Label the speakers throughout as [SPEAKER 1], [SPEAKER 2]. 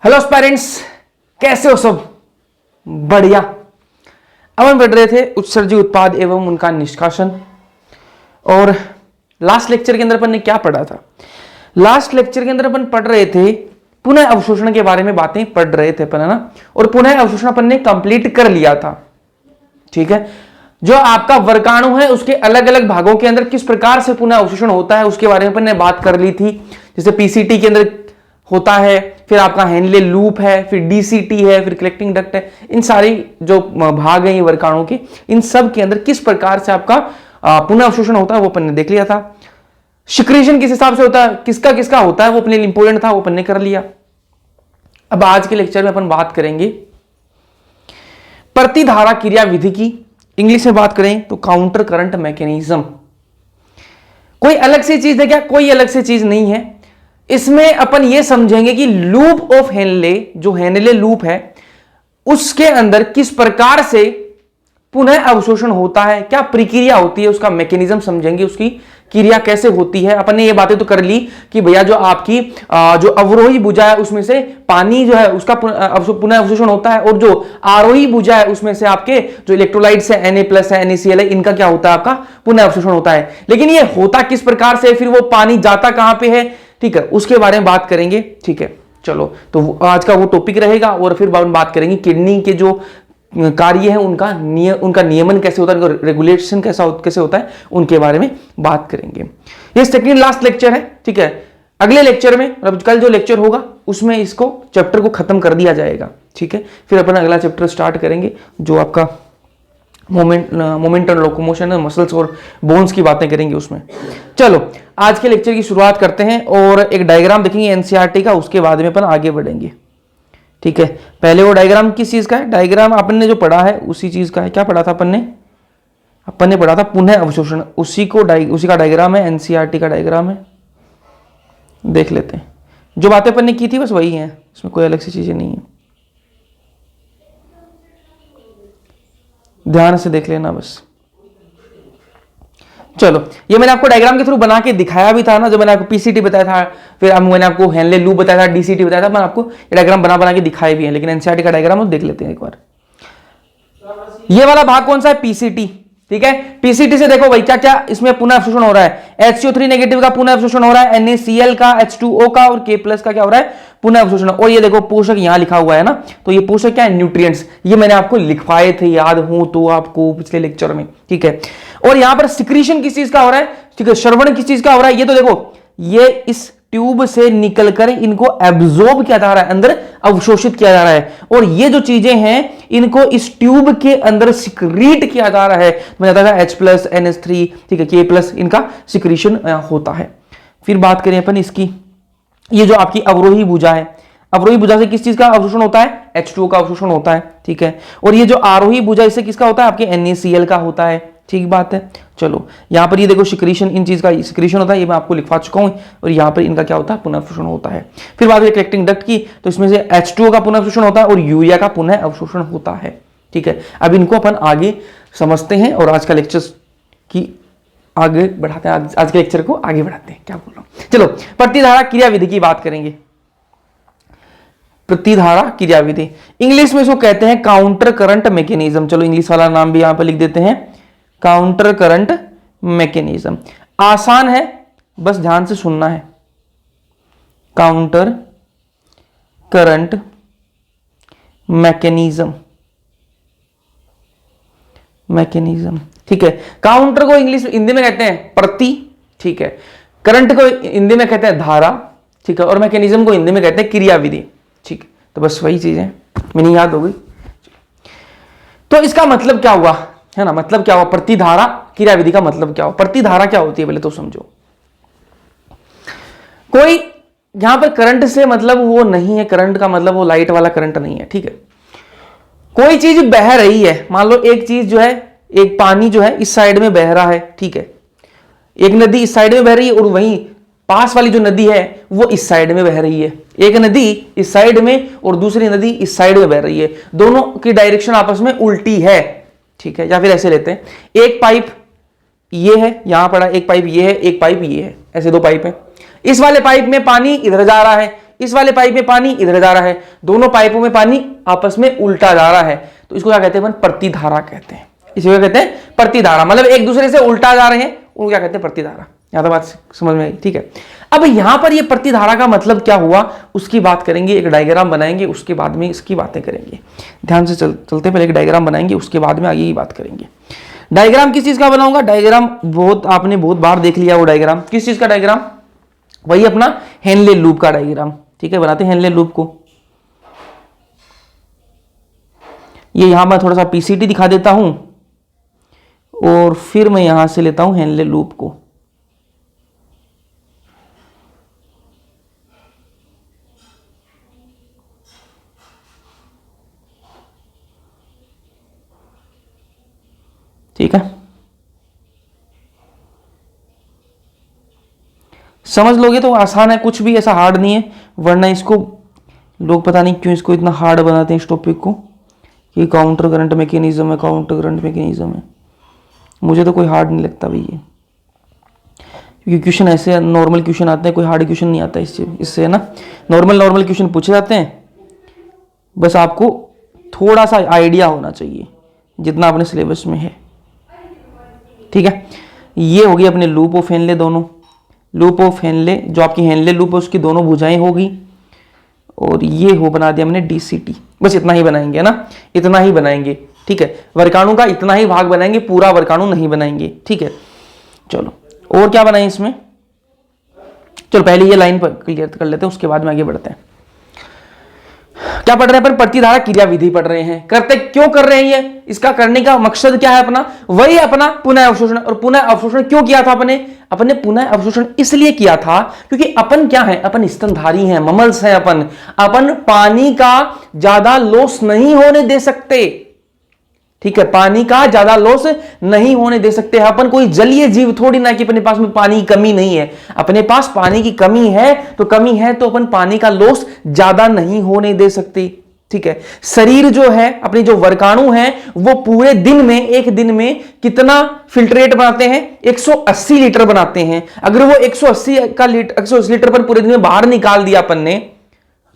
[SPEAKER 1] Hello parents, कैसे हो सब? बढ़िया। अब हम पढ़ रहे थे उत्सर्जी उत्पाद एवं उनका निष्कासन। और लास्ट लेक्चर के अंदर अपन ने क्या पढ़ा था? लास्ट लेक्चर के अंदर अपन पढ़ रहे थे पुनः अवशोषण के बारे में बातें पढ़ रहे थे अपन, है ना। और पुनः अवशोषण अपन ने कंप्लीट कर लिया था, ठीक है। जो आपका वर्गाणु है उसके अलग अलग भागों के अंदर किस प्रकार से पुनः अवशोषण होता है उसके बारे में अपन ने बात कर ली थी। जैसे पीसीटी के अंदर होता है, फिर आपका हेनले लूप है, फिर डीसीटी है, फिर कलेक्टिंग डक्ट है। इन सारी जो भाग हैं ये वर्गाणु के, इन सब के अंदर किस प्रकार से आपका पुनः अवशोषण होता है वो अपन ने देख लिया था। सिक्रीशन किस हिसाब से होता है, किसका किसका होता है, वो अपने लिए इंपोर्टेंट था, वो अपन ने कर लिया। अब आज के लेक्चर में अपन बात करेंगे प्रतिधारा क्रिया विधि की। इंग्लिश में बात करें तो काउंटर करंट मैकेनिज्म। कोई अलग सी चीज है क्या? कोई अलग सी चीज नहीं है। इसमें अपन ये समझेंगे कि लूप ऑफ हेनले, जो हेनले लूप है उसके अंदर किस प्रकार से पुनः अवशोषण होता है, क्या प्रक्रिया होती है, उसका मैकेनिज्म समझेंगे, उसकी क्रिया कैसे होती है। अपन ने ये बातें तो कर ली कि भैया जो आपकी जो अवरोही भुजा है उसमें से पानी जो है उसका पुनः अवशोषण होता है, और जो आरोही भुजा है उसमें से आपके जो इलेक्ट्रोलाइट्स है Na+ है, NaCl है, इनका क्या होता है, आपका पुनः अवशोषण होता है। लेकिन ये होता किस प्रकार से, फिर वो पानी जाता कहां पे है, ठीक है, उसके बारे में बात करेंगे, ठीक है। चलो, तो आज का वो टॉपिक रहेगा। और फिर बात करेंगे किडनी के जो कार्य है उनका नियमन कैसे होता है, उनका रेगुलेशन कैसे होता है, उनके बारे में बात करेंगे। ये सेकंड लास्ट लेक्चर है, ठीक है। अगले लेक्चर में, मतलब कल जो लेक्चर होगा उसमें इसको चैप्टर को खत्म कर दिया जाएगा, ठीक है। फिर अपन अगला चैप्टर स्टार्ट करेंगे जो आपका मोमेंट एंड लोकोमोशन, मसल्स और बोन्स की बातें करेंगे उसमें। चलो, आज के लेक्चर की शुरुआत करते हैं और एक डायग्राम देखेंगे एनसीईआरटी का, उसके बाद में अपन आगे बढ़ेंगे, ठीक है। पहले वो डायग्राम किस चीज का है? डायग्राम अपन ने जो पढ़ा है उसी चीज का है। क्या पढ़ा था अपन ने पढ़ा था पुनः अवशोषण, उसी का डायग्राम है, एनसीईआरटी का डायग्राम है। देख लेते हैं, जो बातें अपन ने की थी बस वही है, इसमें कोई अलग सी चीजें नहीं है, ध्यान से देख लेना बस। चलो, ये मैंने आपको डायग्राम के थ्रू बना के दिखाया भी था ना, जो मैंने आपको पीसीटी बताया था, फिर अब मैंने आपको हेनले लूप बताया था, डीसीटी बताया था, मैं आपको ये डायग्राम बना के दिखाए भी है। लेकिन एनसीईआरटी का डायग्राम देख लेते हैं एक बार। ये वाला भाग कौन सा है? पीसीटी, ठीक है। पीसीटी से देखो भाई क्या क्या इसमें पुनः अवशोषण हो रहा है। HCO3 नेगेटिव का पुनः अवशोषण हो रहा है, NaCl का, H2O का और K+ का क्या हो रहा है? पुनः अवशोषण। और ये देखो पोषक यहां लिखा हुआ है ना, तो ये पोषक क्या है? न्यूट्रिएंट्स। ये मैंने आपको लिखवाए थे, याद हो तो आपको पिछले लेक्चर में, ठीक है। और यहां पर सिक्रीशन किस चीज का हो रहा है, ठीक है, श्रवण किस चीज का हो रहा है? ये तो देखो, ये इस ट्यूब से निकलकर इनको एब्जॉर्ब किया जा रहा है, अंदर अवशोषित किया जा रहा है। और ये जो चीजें हैं इनको इस ट्यूब के अंदर सिक्रीट किया जा रहा है। मैंने बताया था H+, NH3, ठीक है, K+, इनका सिक्रीशन होता है। फिर बात करें अपन इसकी, ये जो आपकी अवरोही भुजा है, अवरोही भुजा से किस चीज का अवशोषण होता है? H2O का अवशोषण होता है, ठीक है। और ये जो आरोही भुजा, इससे किसका होता है? आपके NaCl का होता है, ठीक बात है। चलो, यहां पर ये देखो सिक्रीशन, इन चीज का सिक्रीशन होता है, ये मैं आपको लिखवा चुका हूं। और यहां पर इनका क्या होता है? पुनः अवशोषण होता है। फिर बात है कलेक्टिंग डक्ट की, तो इसमें से H2O का पुनः अवशोषण होता है और यूरिया का पुनः अवशोषण होता है, ठीक है। अब इनको अपन आगे समझते हैं और आज का लेक्चर की आगे बढ़ाते हैं, आज के लेक्चर को आगे बढ़ाते हैं, क्या बोल रहा हूं। चलो, प्रतिधारा क्रिया विधि की बात करेंगे। प्रतिधारा क्रिया विधि, इंग्लिश में इसको कहते हैं काउंटर करंट मैकेनिज्म। चलो, इंग्लिश वाला नाम भी यहां पर लिख देते हैं, काउंटर करंट मैकेनिज्म। आसान है, बस ध्यान से सुनना है। काउंटर करंट मैकेनिज्म, ठीक है। काउंटर को इंग्लिश हिंदी में कहते हैं प्रति, ठीक है। करंट को हिंदी में कहते हैं धारा, ठीक है। और मैकेनिज्म को हिंदी में कहते हैं क्रिया विधि, ठीक है। तो बस वही चीज है, मैंने याद हो गई। तो इसका मतलब क्या हुआ, है ना, मतलब क्या हुआ? प्रतिधारा क्रिया विधि का मतलब क्या हुआ? प्रतिधारा क्या होती है पहले तो समझो। कोई यहां पर करंट से मतलब वो नहीं है, करंट का मतलब वो लाइट वाला करंट नहीं है, ठीक है। कोई चीज बह रही है, मान लो एक चीज जो है, एक पानी जो है इस साइड में बह रहा है, ठीक है। एक नदी इस साइड में बह रही है और वहीं पास वाली जो नदी है वो इस साइड में बह रही है। एक नदी इस साइड में और दूसरी नदी इस साइड में बह रही है, दोनों की डायरेक्शन आपस में उल्टी है, ठीक है। या फिर ऐसे लेते हैं, एक पाइप ये है, यहां पड़ा एक पाइप ये है, एक पाइप ये है, ऐसे दो पाइप है। इस वाले पाइप में पानी इधर जा रहा है, इस वाले पाइप में पानी इधर जा रहा है, दोनों पाइपों में पानी आपस में उल्टा जा रहा है, तो इसको क्या कहते हैं अपन? प्रतिधारा कहते हैं। इसको क्या कहते हैं? प्रतिधारा। मतलब एक दूसरे से उल्टा जा रहे हैं, उनको क्या कहते हैं? प्रतिधारा। यहां तक बात समझ में आई? ठीक है। अब यहां पर ये प्रतिधारा का मतलब क्या हुआ उसकी बात करेंगे, एक डायग्राम बनाएंगे, उसके बाद में इसकी बातें करेंगे। ध्यान से चलते, पहले एक डायग्राम बनाएंगे, उसके बाद में आगे की बात करेंगे। डायग्राम किस चीज का बनाऊंगा? डायग्राम आपने बहुत बार देख लिया। वो डायग्राम किस चीज का? डायग्राम वही अपना हेनले लूप का डायग्राम। ठीक है, बनाते हैं हेनले लूप को। ये यहां मैं थोड़ा सा पीसीटी दिखा देता हूं और फिर मैं यहां से लेता हूं हेनले लूप को। ठीक है, समझ लोगे तो आसान है, कुछ भी ऐसा हार्ड नहीं है। वरना इसको लोग पता नहीं क्यों इसको इतना हार्ड बनाते हैं इस टॉपिक को, कि काउंटर करंट मैकेनिज्म है, काउंटर करंट मैकेनिज्म है। मुझे तो कोई हार्ड नहीं लगता भाई ये, क्योंकि क्वेश्चन ऐसे नॉर्मल क्वेश्चन आते हैं, कोई हार्ड क्वेश्चन नहीं आता इससे है ना। नॉर्मल क्वेश्चन पूछे जाते हैं, बस आपको थोड़ा सा आइडिया होना चाहिए जितना अपने सिलेबस में है। ठीक है, ये होगी अपने लूप ऑफ हेनले, दोनों लूप ऑफ हेनले, जो आपकी हेनले लूप है उसकी दोनों भुजाएं होगी। और ये हो बना दिया हमने डीसीटी। बस इतना ही बनाएंगे ना, इतना ही बनाएंगे। ठीक है, वर्गाणु का इतना ही भाग बनाएंगे, पूरा वर्गाणु नहीं बनाएंगे। ठीक है, चलो और क्या बनाएं इसमें? चलो पहले ये लाइन पर क्लियर कर लेते हैं, उसके बाद में आगे बढ़ते हैं। क्या पढ़ रहे हैं अपन? प्रतिधारा क्रिया विधि पढ़ रहे हैं। करते क्यों कर रहे हैं ये? इसका करने का मकसद क्या है अपना? वही अपना पुनः अवशोषण। और पुनः अवशोषण क्यों किया था अपने पुनः अवशोषण इसलिए किया था क्योंकि अपन क्या है? अपन स्तनधारी हैं, ममल्स हैं। अपन पानी का ज्यादा लॉस नहीं होने दे सकते। ठीक है, पानी का ज्यादा लॉस नहीं होने दे सकते। अपन कोई जलीय जीव थोड़ी ना कि अपने पास में पानी की कमी नहीं है। अपने पास पानी की कमी है तो अपन पानी का लॉस ज्यादा नहीं होने दे सकते। ठीक है, शरीर जो है, अपनी जो वर्गाणु है, वो पूरे दिन में, एक दिन में कितना फिल्ट्रेट बनाते हैं? 180 लीटर बनाते हैं। अगर वो 180 लीटर पर पूरे दिन में बाहर निकाल दिया अपन ने,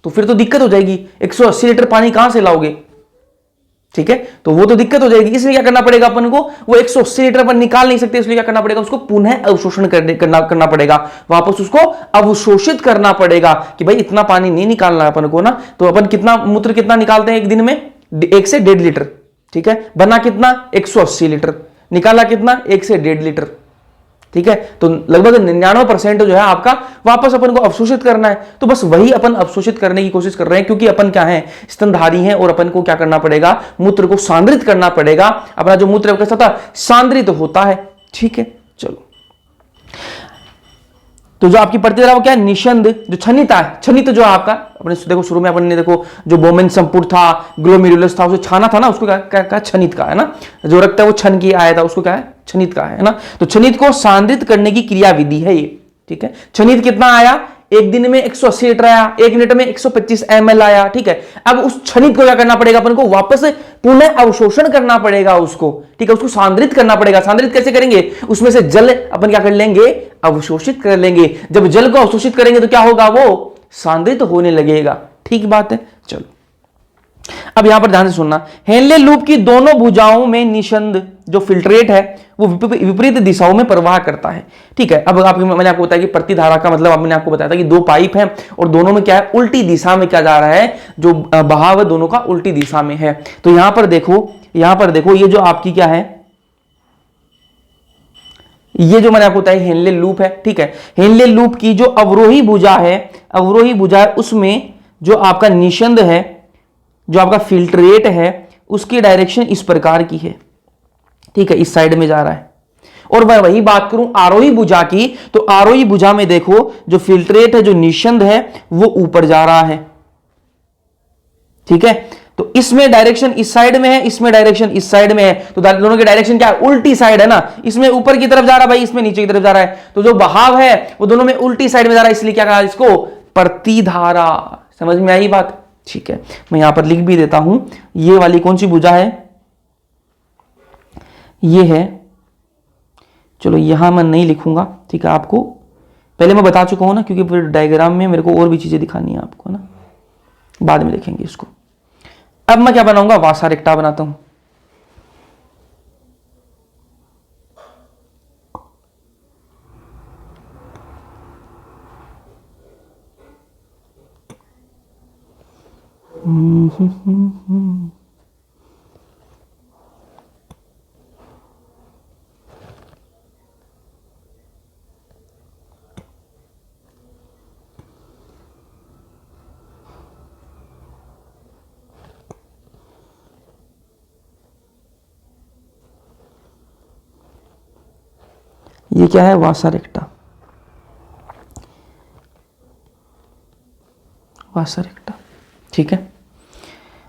[SPEAKER 1] तो फिर तो दिक्कत हो जाएगी। 180 लीटर पानी कहां से लाओगे? ठीक है, तो वो तो दिक्कत हो जाएगी। इसलिए क्या करना पड़ेगा अपन को? वो 180 लीटर पर निकाल नहीं सकते, इसलिए क्या करना पड़ेगा? उसको पुनः अवशोषण करना पड़ेगा, वापस उसको अवशोषित करना पड़ेगा कि भाई इतना पानी नहीं निकालना अपन को ना। तो अपन मूत्र कितना निकालते हैं एक दिन में? 1 से 1.5 लीटर। ठीक है, बना कितना? 180 लीटर। निकाला कितना? 1 से 1.5 लीटर। ठीक है, तो लगभग 99% जो है आपका वापस अपन को अवशोषित करना है। तो बस वही अपन अवशोषित करने की कोशिश कर रहे हैं, क्योंकि अपन क्या है? स्तनधारी हैं, और अपन को क्या करना पड़ेगा? मूत्र को सांद्रित करना पड़ेगा। अपना जो मूत्र कैसा था? सांद्रित होता है। ठीक है, चलो, तो जो आपकी प्रतिधारा वो क्या है? निशंद, जो छनित है, छनित जो आपका अपने देखो शुरू में अपन ने देखो जो बोमेन संपूर्ण था, ग्लोमेरुलस था, उसे छाना था ना, उसको क्या छनित का है ना। जो रक्त है वो छन की आया था, उसको क्या है? छनित का है ना। तो छनित को सांद्रित करने की क्रिया विधि है ये। ठीक है, छनित कितना आया? एक दिन में 180 लीटर आया, 1 मिनट में 125 ml आया। ठीक है, अब उस छनित को क्या करना पड़ेगा अपन को? वापस पुनः अवशोषण करना पड़ेगा उसको। ठीक है, उसको सांद्रित करना पड़ेगा। सांद्रित कैसे करेंगे? उसमें से जल अपन क्या कर लेंगे? अवशोषित कर लेंगे। जब जल को अवशोषित करेंगे तो क्या होगा? वो सांद्रित होने लगेगा। ठीक बात है, चलो अब यहां पर ध्यान से सुनना। हेनले लूप की दोनों भुजाओं में निशंद जो फिल्ट्रेट है वो विपरीत दिशाओं में प्रवाह करता है। ठीक है, अब मैंने आपको बताया कि प्रतिधारा का मतलब मैंने आपको बताया था कि 2 पाइप हैं और दोनों में क्या है? उल्टी दिशा में क्या जा रहा है? जो बहाव है दोनों का उल्टी दिशा में है। तो यहां पर देखो ये जो आपकी क्या है? ये जो मैंने आपको बताया हेनले लूप है। ठीक है, हेनले लूप की जो अवरोही भुजा है उसमें जो आपका निशंद है, जो आपका फिल्ट्रेट है, उसकी डायरेक्शन इस प्रकार की है। ठीक है, इस साइड में जा रहा है। और मैं वही बात करूं आरोही भुजा की, तो आरोही भुजा में देखो जो फिल्ट्रेट है, जो निशंद है, वो ऊपर जा रहा है। ठीक है, तो इसमें डायरेक्शन इस साइड में है, इसमें डायरेक्शन इस साइड में है। तो दोनों की डायरेक्शन क्या है? उल्टी साइड है ना। इसमें ऊपर की तरफ जा रहा है भाई, इसमें नीचे की तरफ जा रहा है। तो जो बहाव है वो दोनों में उल्टी साइड में जा रहा है, इसलिए क्या कहा इसको? प्रतिधारा। समझ में आई बात? ठीक है, मैं यहां पर लिख भी देता हूं। ये वाली कौन सी भुजा है? ये है, चलो यहां मैं नहीं लिखूंगा। ठीक है, आपको पहले मैं बता चुका हूं ना, क्योंकि फिर डायग्राम में मेरे को और भी चीजें दिखानी है आपको ना, बाद में देखेंगे इसको। अब मैं क्या बनाऊंगा, वासा रेक्टा बनाता हूं। ये क्या है, वासा रेक्टा, वासा रेक्टा। ठीक है,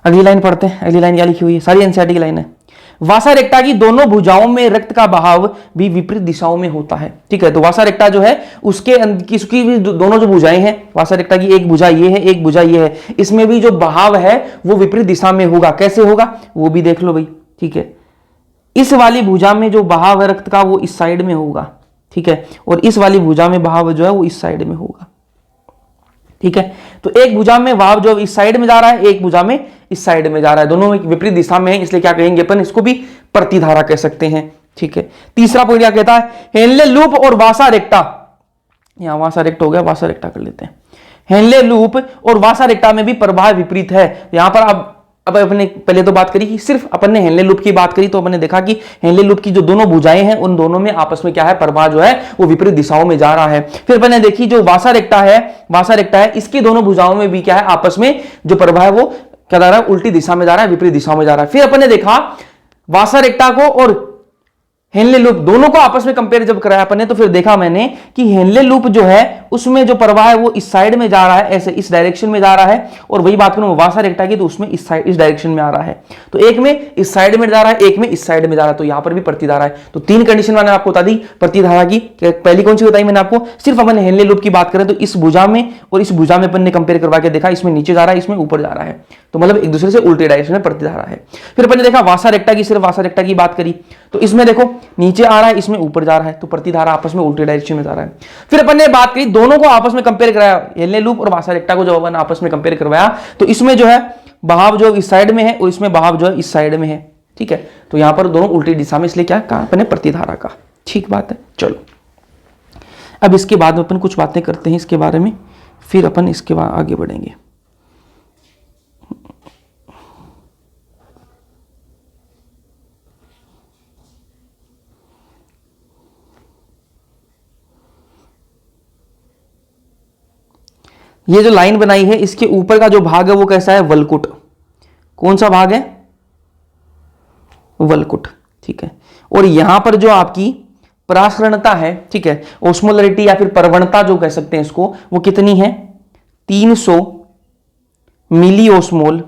[SPEAKER 1] अगली लाइन पढ़ते हैं। अगली लाइन क्या लिखी हुई है, सारी एनसीईआरटी की लाइन है। वासा रेक्टा की दोनों भुजाओं में रक्त का बहाव भी विपरीत दिशाओं में होता है। ठीक है, तो वासा रेक्टा जो है उसके किसकी भी दोनों जो भुजाएं हैं, वासा रेक्टा की एक भुजा ये है, एक भुजा ये है, इसमें भी जो बहाव है वो विपरीत दिशा में होगा। कैसे होगा वो भी देख लो भाई। ठीक है, इस वाली भुजा में जो बहाव है रक्त का वो इस साइड में होगा। ठीक है, और इस वाली भुजा में बहाव जो है वो इस साइड में होगा। ठीक है, तो एक भुजा में बहाव जो इस साइड में जा रहा है, एक भुजा में इस साइड में जा रहा है, दोनों विपरीत दिशा में है, इसलिए क्या कहेंगे अपन, इसको भी प्रतिधारा कह सकते हैं। ठीक है, तीसरा पॉइंट क्या कहता है, हेनले लूप और वासा रेक्टा, यहां वासा रेक्टा हो गया, वासा रेक्टा कर लेते हैं। हेनले लूप और वासा रेक्टा में भी प्रवाह विपरीत है। यहां पर अब अपने पहले तो बात करी कि सिर्फ अपन ने हेनले लूप की बात करी, तो अपन ने देखा कि हेनले लूप की जो दोनों भुजाएं हैं उन दोनों में आपस में क्या है, प्रवाह जो है वो विपरीत दिशाओं में जा रहा है। फिर अपन ने देखी जो वासा रेक्टा है, इसकी दोनों भुजाओं में भी क्या है, आपस में जो प्रवाह है वो क्या जा रहा है, उल्टी दिशा में जा रहा है, विपरीत दिशा में जा रहा है। फिर अपन ने देखा वासा रेक्टा को और हेनले लूप दोनों को आपस में कंपेयर जब कराया अपन ने, तो फिर देखा मैंने कि हेनले लूप जो है उसमें जो प्रवाह है वो इस साइड में जा रहा है, ऐसे इस डायरेक्शन में जा रहा है, और वही बात करूं वासा रेक्टा की तो उसमें इस डायरेक्शन में आ रहा है। तो एक में इस साइड में जा रहा है, एक में इस साइड में जा रहा है, तो यहां पर भी प्रतिधारा है। तो तीन कंडीशन मैंने आपको बता दी प्रतिधारा की। पहली कौन सी बताई मैंने आपको, सिर्फ अपन हेनले लूप की बात करें तो इस भुजा में और इस भुजा में अपन ने कंपेयर करवा के देखा, इसमें नीचे जा रहा है, इसमें ऊपर जा रहा है, तो मतलब एक दूसरे से उल्टे डायरेक्शन में प्रतिधारा है। फिर अपन ने देखा वासा रेक्टा की, सिर्फ वासा रेक्टा की बात करी, तो इसमें देखो नीचे आ रहा है, इसमें ऊपर जा रहा है, तो प्रतिधारा आपस में उल्टे डायरेक्शन में जा रहा है। फिर अपन ने बात करी दोनों को आपस में कंपेयर कराया, हेनले लूप और वासा रेक्टा को जब अपन आपस में कंपेयर करवाया, तो इसमें जो है बहाव जो इस साइड में है और इसमें बहाव जो है इस साइड में है। ठीक है, तो यहां पर दोनों उल्टी दिशा में, इसलिए क्या कहा अपने प्रतिधारा का। ठीक बात है, चलो अब इसके बाद में अपन कुछ बातें करते हैं इसके बारे में, फिर अपन इसके बाद आगे बढ़ेंगे। ये जो लाइन बनाई है इसके ऊपर का जो भाग है वो कैसा है, वलकुट। कौन सा भाग है, वलकुट। ठीक है, और यहां पर जो आपकी परासरणता है, ठीक है, ओस्मोलरिटी या फिर प्रवणता जो कह सकते हैं इसको, वो कितनी है, 300 मिली ओस्मोल,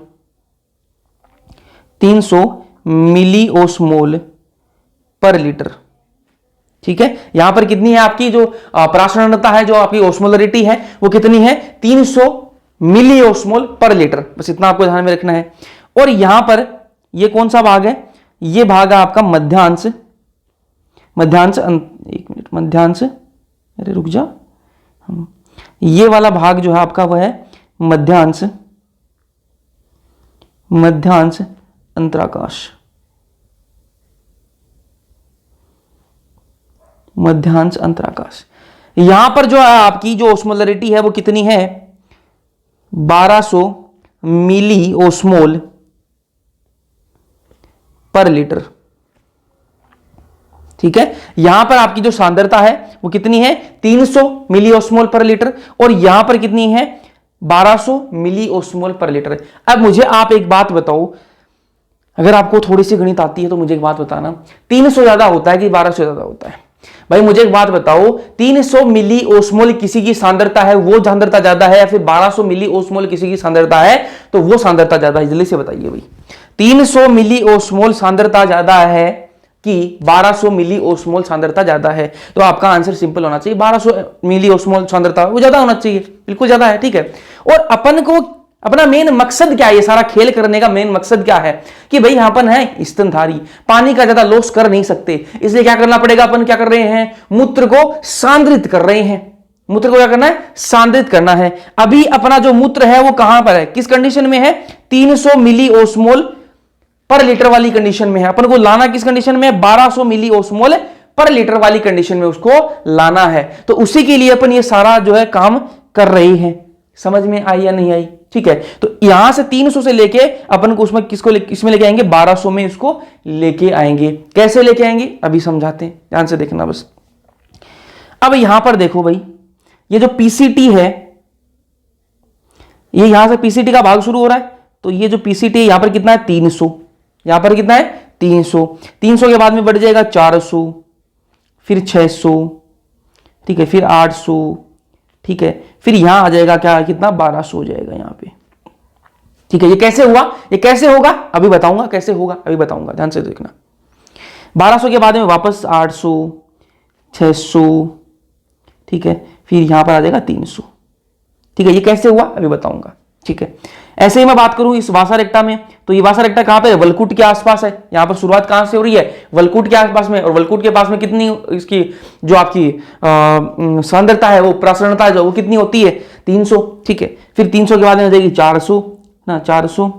[SPEAKER 1] 300 मिली ओस्मोल पर लीटर। ठीक है, यहां पर कितनी है आपकी जो परासरणता है, जो आपकी ओस्मोलरिटी है वो कितनी है, 300 मिली ओस्मोल पर लीटर। बस इतना आपको ध्यान में रखना है। और यहां पर ये कौन सा भाग है, ये भाग है आपका मध्यांश, एक मिनट, मध्यांश, अरे रुक जा, ये वाला भाग जो है आपका वह है मध्यांश अंतराकाश, मध्यांश अंतराकाश। यहां पर जो है आपकी जो ओस्मोलरिटी है वो कितनी है, 1200 मिली ओस्मोल पर लीटर। ठीक है, यहां पर आपकी जो सांद्रता है वो कितनी है, 300 मिली ओस्मोल पर लीटर, और यहां पर कितनी है, 1200 मिली ओस्मोल पर लीटर। अब मुझे आप एक बात बताओ, अगर आपको थोड़ी सी गणित आती है तो मुझे एक बात बताना, 300 ज्यादा होता है कि 1200 ज्यादा होता है? भाई मुझे एक बात बताओ, 300 मिली ओस्मोल किसी की सांद्रता है, वो सांद्रता ज्यादा है, या फिर 1200 मिली ओस्मोल किसी की सांद्रता है तो वो सांद्रता ज्यादा है? जल्दी से बताइए भाई, 300 मिली ओस्मोल सांद्रता ज्यादा है कि 1200 मिली ओस्मोल सांद्रता ज्यादा है? तो आपका आंसर सिंपल होना चाहिए, 1200 मिली ओस्मोल सांद्रता वो ज्यादा होना चाहिए, बिल्कुल ज्यादा है। ठीक है, और अपन को अपना मेन मकसद क्या है, ये सारा खेल करने का मेन मकसद क्या है कि भाई यहां पर है स्तनधारी, पानी का ज्यादा लॉस कर नहीं सकते, इसलिए क्या करना पड़ेगा, अपन क्या कर रहे हैं, मूत्र को सांद्रित कर रहे हैं। मूत्र को क्या करना है, सांद्रित करना है। अभी अपना जो मूत्र है वो कहां पर है, किस कंडीशन में है, 300 मिली ओस्मोल पर लीटर वाली कंडीशन में है। अपन को लाना किस कंडीशन में है, 1200 मिली ओस्मोल पर लीटर वाली कंडीशन में उसको लाना है। तो उसी के लिए अपन ये सारा जो है काम कर रही है। समझ में आई या नहीं आई, ठीक है। तो यहां से 300 से लेके अपन को उसमें किसमें लेके आएंगे, 1200 में इसको लेके आएंगे। कैसे लेके आएंगे अभी समझाते हैं, ध्यान से देखना बस। अब यहां पर देखो भाई, ये जो पीसीटी है, ये यहां से पीसीटी का भाग शुरू हो रहा है, तो ये जो पीसीटी है यहां पर कितना है, 300, यहां पर कितना है 300। 300 के बाद में बढ़ जाएगा 400, फिर 600, ठीक है, फिर 800, ठीक है, फिर यहां आ जाएगा क्या, कितना 1200 हो जाएगा यहां पे, ठीक है। ये कैसे हुआ, ये कैसे होगा अभी बताऊंगा, कैसे होगा अभी बताऊंगा, ध्यान से देखना। 1200 के बाद में वापस 800, 600, ठीक है, फिर यहां पर आ जाएगा 300, ठीक है। ये कैसे हुआ अभी बताऊंगा, ठीक है। ऐसे ही मैं बात करूं इस वासा रेक्टा में, तो ये वासा रेक्टा कहां पे है, वलकुट के आसपास है। यहां पर शुरुआत कहां से हो रही है, वलकुट के आसपास में, और वलकुट के पास में कितनी इसकी जो आपकी सांद्रता है, वो प्रसारणता जो वो कितनी होती है, 300, ठीक है। फिर 300 के बाद में हो जाएगी 400 ना, 400,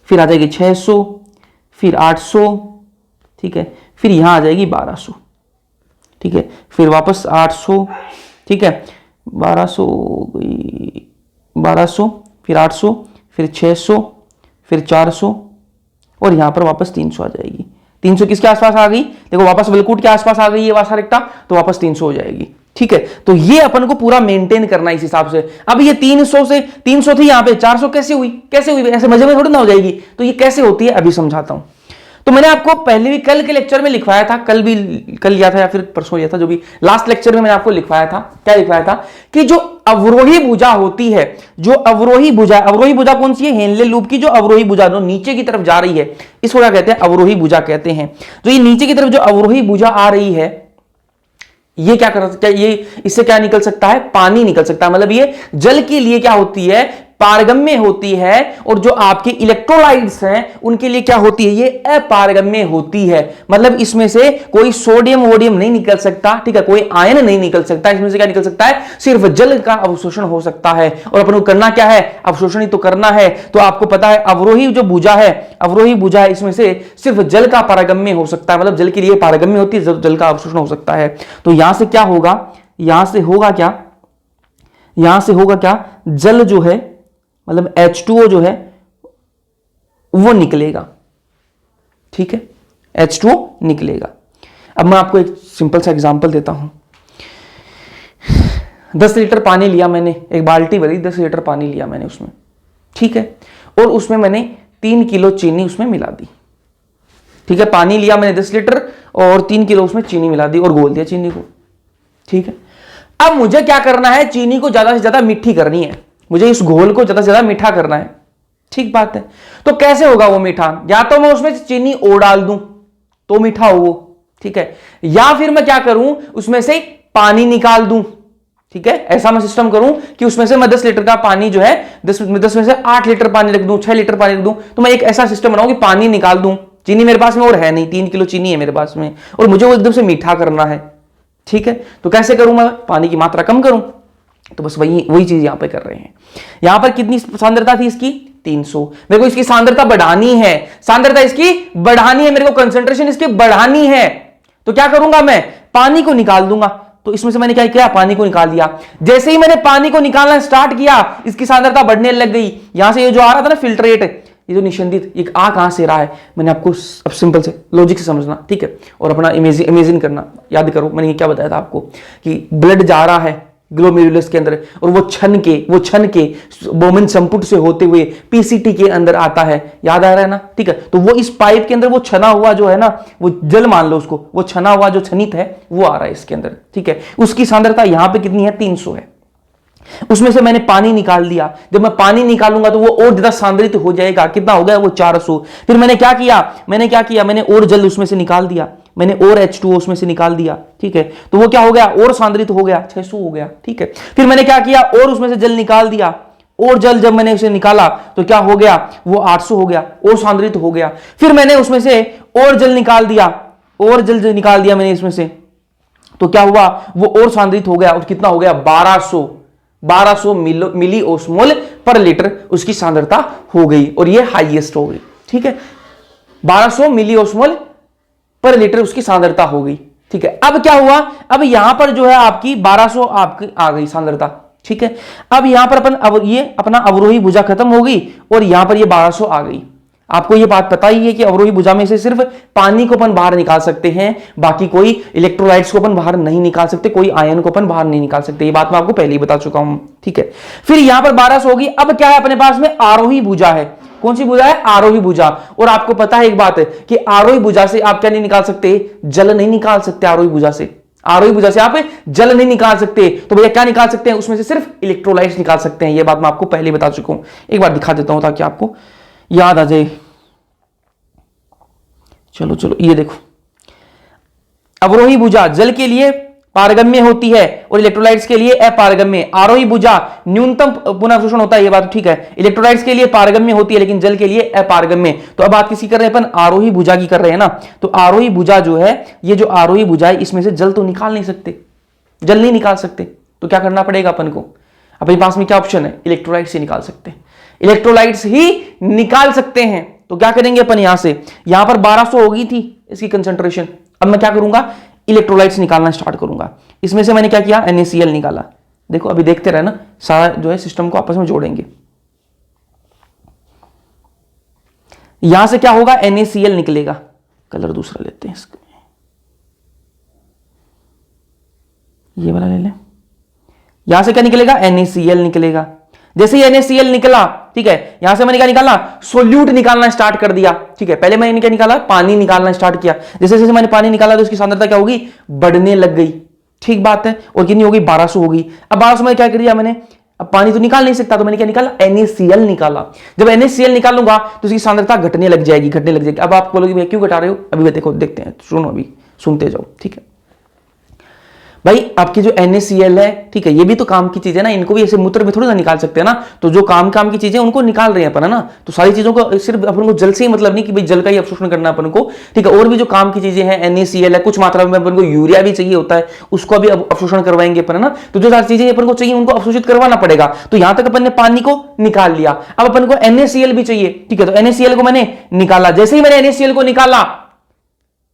[SPEAKER 1] फिर आ जाएगी 600, फिर 800, ठीक है, फिर यहां आ जाएगी 1200, ठीक है, फिर वापस 800, ठीक है, 1200 गई, 1200, फिर 800, फिर 600, फिर 400, और यहां पर वापस 300 आ जाएगी। 300 किसके आसपास आ गई, देखो वापस वलकुट के आसपास आ गई ये वासा रेक्टा, तो वापस 300 हो जाएगी, ठीक है। तो ये अपन को पूरा मेंटेन करना है इस हिसाब से। अब ये 300 से 300 थी, यहां पे 400 कैसे हुई, कैसे हुई, ऐसे मजे में थोड़ी ना हो जाएगी। तो ये कैसे होती है अभी समझाता हूं। तो मैंने आपको पहले भी कल के लेक्चर में लिखवाया था, कल लिया था या फिर परसों लिया था, जो भी लास्ट लेक्चर में मैंने आपको लिखवाया था, क्या लिखवाया था कि जो अवरोही भुजा होती है, जो अवरोही भुजा कौन सी है, हेनले लूप की जो अवरोही भुजा जो नीचे की तरफ जा रही है, इसको क्या कहते हैं, अवरोही भुजा कहते हैं। जो ये नीचे की तरफ जो अवरोही भुजा आ रही है, ये क्या कर सकता है, ये इससे क्या निकल सकता है, पानी निकल सकता है। मतलब ये जल के लिए क्या होती है, पारगम्य होती है, और जो आपके इलेक्ट्रोलाइट्स हैं उनके लिए क्या होती है, ये अपारगम्य होती है। मतलब इसमें से कोई सोडियम वोडियम नहीं निकल सकता, ठीक है, कोई आयन नहीं निकल सकता। इसमें से क्या निकल सकता है, सिर्फ जल का अवशोषण हो सकता है। और अपन को करना क्या है, अवशोषण ही तो करना है। तो आपको पता है अवरोही जो भुजा है, अवरोही भुजा है, इसमें से सिर्फ जल का पारगम्य हो सकता है, मतलब जल के लिए पारगम्य होती है, जल का अवशोषण हो सकता है। तो यहां से क्या होगा, यहां से होगा क्या, यहां से होगा क्या, जल जो है मतलब H2O जो है वो निकलेगा, ठीक है, H2O निकलेगा। अब मैं आपको एक सिंपल सा एग्जांपल देता हूं। 10 लीटर पानी लिया मैंने, एक बाल्टी भरी, 10 लीटर पानी लिया मैंने उसमें, ठीक है, और उसमें मैंने 3 किलो चीनी उसमें मिला दी, ठीक है। पानी लिया मैंने 10 लीटर और 3 किलो उसमें चीनी मिला दी और घोल दिया चीनी को, ठीक है। अब मुझे क्या करना है, चीनी को ज्यादा से ज्यादा मीठी करनी है, मुझे इस घोल को ज्यादा से ज्यादा मीठा करना है, ठीक बात है। तो कैसे होगा वो मीठा, या तो मैं उसमें चीनी और डाल दूं तो मीठा हो वो, ठीक है, या फिर मैं क्या करूं, उसमें से पानी निकाल दूं, ठीक है। ऐसा मैं सिस्टम करूं कि उसमें से मैं 10 लीटर का पानी जो है 10 में से 8 लीटर पानी रख दूं, 6 लीटर पानी रख दूं। तो मैं एक ऐसा सिस्टम बनाऊं कि पानी निकाल दूं, चीनी मेरे पास में और है नहीं, 3 किलो चीनी है मेरे पास में और मुझे वो एकदम से मीठा करना है, ठीक है। तो कैसे करूं मैं, पानी की मात्रा कम करूं। तो बस वही चीज यहां पे कर रहे हैं। यहां पर कितनी सांद्रता थी इसकी, 300। मेरे को इसकी सांद्रता बढ़ानी है, सांद्रता इसकी बढ़ानी है, मेरे को कंसंट्रेशन इसकी बढ़ानी है। तो क्या करूंगा मैं, पानी को निकाल दूंगा। तो इसमें से मैंने क्या किया, पानी को निकाल दिया। जैसे ही मैंने पानी को निकालना स्टार्ट किया, इसकी सांद्रता बढ़ने लग गई। यहां से ये जो आ रहा था ना फिल्ट्रेट, ये जो निशंदित, ये आ कहां से रहा है, मैंने आपको अब सिंपल से लॉजिक से समझना, ठीक है, और अपना इमेजिन करना, याद करो मैंने क्या बताया था आपको कि ब्लड जा रहा है ग्लोमेरुलस के अंदर और वो छन के बोमेन संपुट से होते हुए पीसीटी के अंदर आता है, याद आ रहा है ना, ठीक है। तो वो इस पाइप के अंदर वो छना हुआ जो है ना, वो जल मान लो उसको, वो छना हुआ जो छनित है वो आ रहा है इसके अंदर, ठीक है। उसकी सांद्रता यहां पे कितनी है, 300 है। उसमें से मैंने पानी निकाल दिया। जब मैं पानी निकालूंगा तो वो और ज्यादा सांद्रित हो जाएगा, कितना हो गया वो 400। फिर मैंने क्या किया, मैंने और जल उसमें से निकाल दिया, मैंने और H2O उसमें से निकाल दिया, ठीक है। तो वो क्या हो गया, और सांद्रित हो गया, 600 हो गया, ठीक है। फिर मैंने क्या किया, और उसमें से जल निकाल दिया, और जल जब मैंने उसे निकाला तो क्या हो गया, वो 800 हो गया, और सांद्रित हो गया। फिर मैंने उसमें से और जल निकाल दिया, और जल निकाल दिया मैंने इसमें से, तो क्या हुआ, वो और सांद्रित हो गया और कितना हो गया 1200 मिली ओस्मोल पर लीटर उसकी सांद्रता हो गई और ये हाईएस्ट हो गई। ठीक है, 1200 मिली ओस्मोल पर लीटर उसकी सांद्रता हो गई। ठीक है, अब क्या हुआ, अब यहां पर जो है आपकी 1200 आपकी आ गई सांद्रता। ठीक है, अब यहां पर ये अपना अवरोही भुजा खत्म हो गई और यहां पर ये 1200 आ गई। आपको ये बात पता ही है कि अवरोही भुजा में से सिर्फ पानी को अपन बाहर निकाल सकते हैं, बाकी कोई इलेक्ट्रोलाइट्स को अपन बाहर नहीं निकाल सकते, कोई आयन को अपन बाहर नहीं निकाल सकते। ये बात मैं आपको पहले ही बता चुका हूं। ठीक है, फिर यहां पर 1200 होगी। अब क्या है अपने पास में आरोही भुजा है। कौन सी भुजा है, आरोही भुजा। और आपको पता है एक बात है कि आरोही भुजा से आप क्या नहीं निकाल सकते, जल नहीं निकाल सकते। आरोही भुजा से, आरोही भुजा से आप जल नहीं निकाल सकते। तो भैया क्या निकाल सकते हैं, उसमें से सिर्फ इलेक्ट्रोलाइट्स निकाल सकते हैं। यह बात मैं आपको पहले बता चुका हूं, एक बार दिखा देता हूं ताकि आपको याद आ जाए। चलो ये देखो, अवरोही भुजा जल के लिए पारगम्य होती है और इलेक्ट्रोलाइट्स के लिए अपारगम्य। आरोही भुजा न्यूनतम पुनः अवशोषण होता है, ये बात ठीक है। इलेक्ट्रोलाइट्स के लिए पारगम्य होती है लेकिन जल के लिए अपारगम्य। तो अब बात किसी कर रहे हैं अपन, आरोही भुजा की कर रहे हैं ना। तो आरोही भुजा जो है, ये जो आरोही भुजा है, इसमें से जल तो निकाल नहीं सकते, जल नहीं निकाल सकते। तो क्या करना पड़ेगा अपन को, अपने पास में क्या ऑप्शन है, इलेक्ट्रोलाइट्स ही निकाल सकते हैं, इलेक्ट्रोलाइट्स ही निकाल सकते हैं। तो क्या करेंगे अपन, यहां से, यहां पर 1200 हो गई थी इसकी कंसंट्रेशन। अब मैं क्या करूंगा, इलेक्ट्रोलाइट्स निकालना स्टार्ट करूंगा। इसमें से मैंने क्या किया, NaCl निकाला। देखो अभी देखते रहे ना, सारा जो है सिस्टम को आपस में जोड़ेंगे। यहां से क्या होगा, NaCl निकलेगा। कलर दूसरा लेते हैं इसका, ये वाला ले लें। यहां से क्या निकलेगा, NaCl निकलेगा। जैसे ही NaCl निकला, ठीक है, यहां से मैंने क्या निकाला, सोल्यूट निकालना स्टार्ट कर दिया। ठीक है, पहले मैंने क्या निकाला, पानी निकालना स्टार्ट किया। जैसे जैसे मैंने पानी निकाला तो उसकी सांद्रता क्या होगी, बढ़ने लग गई। ठीक बात है, और कितनी होगी, 1200 होगी। अब 1200 में क्या कर दिया मैंने, अब पानी तो निकाल नहीं सकता, तो मैंने क्या निकाला, NaCl निकाला। जब NaCl निकालूंगा तो उसकी सांद्रता घटने लग जाएगी। अब आप बोलोगे भैया क्यों घटा रहे हो, अभी देखो देखते हैं, सुनो, अभी सुनते जाओ। ठीक है भाई, आपकी जो NaCl है, ठीक है, ये भी तो काम की चीज है ना, इनको भी ऐसे मूत्र में थोड़ी ना निकाल सकते हैं ना। तो जो काम की चीजें उनको निकाल रहे हैं अपन, है ना। तो सारी चीजों को सिर्फ अपन को जल से ही मतलब नहीं कि भाई जल का ही अवशोषण करना अपन को। ठीक है, और भी जो काम की चीजें हैं, NaCl है, कुछ मात्रा में अपन को यूरिया भी चाहिए होता है, उसको भी अवशोषण करवाएंगे अपन, है ना। तो जो सारी चीजें अपन को चाहिए उनको अवशोषित करवाना पड़ेगा। तो यहां तक अपन ने पानी को निकाल लिया, अब अपन को NaCl भी चाहिए। ठीक है, तो NaCl को मैंने निकाला। जैसे ही मैंने NaCl को निकाला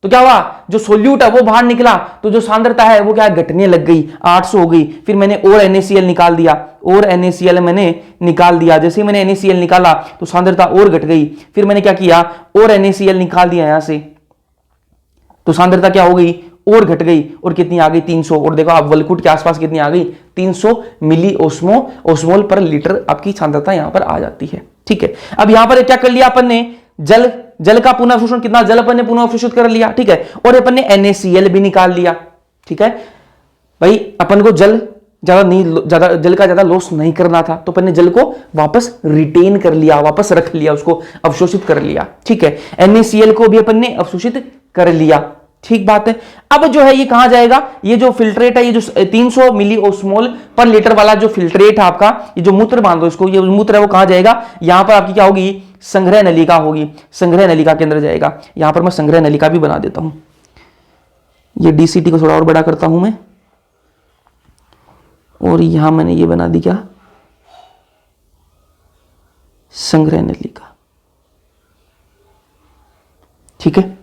[SPEAKER 1] तो क्या हुआ, जो सोल्यूट है वो बाहर निकला, तो जो सांद्रता है वो क्या घटने लग गई, 800 हो गई। फिर मैंने और NaCl निकाल दिया, और NaCl मैंने निकाल दिया। जैसे ही मैंने NaCl निकाला तो सांद्रता और घट गई। फिर मैंने क्या किया, और NaCl निकाल दिया यहां से, तो सांद्रता क्या हो गई, और घट गई, और कितनी आ गई, 300। और देखो आप वल्कुट के आसपास कितनी आ गई, 300 मिली ओस्मोल पर लीटर आपकी सांद्रता यहां पर आ जाती है। ठीक है, अब यहां पर क्या कर लिया अपन ने, जल का पुनः अवशोषण, कितना जल अपन ने पुनः अवशोषित कर लिया। ठीक है, और अपन ने NaCl भी निकाल लिया। ठीक है भाई, अपन को जल का ज्यादा लॉस नहीं करना था, तो अपन ने जल को वापस रिटेन कर लिया, वापस रख लिया, उसको अवशोषित कर लिया। ठीक है, NaCl को भी अपन ने अवशोषित कर लिया। ठीक बात है। अब जो है ये कहां जाएगा, ये जो फिल्ट्रेट है, ये जो 300 मिली ओस्मोल पर लीटर वाला जो फिल्ट्रेट है आपका, ये जो मूत्र मान दो इसको, ये मूत्र है वो कहां जाएगा, यहां पर आपकी क्या होगी, संग्रह नलिका होगी, संग्रह नलिका के अंदर जाएगा। यहां पर मैं संग्रह नलिका भी बना देता हूं, ये DCT को थोड़ा और बड़ा करता हूं मैं, और यहां मैंने ये बना दी क्या, संग्रह नलिका। ठीक है,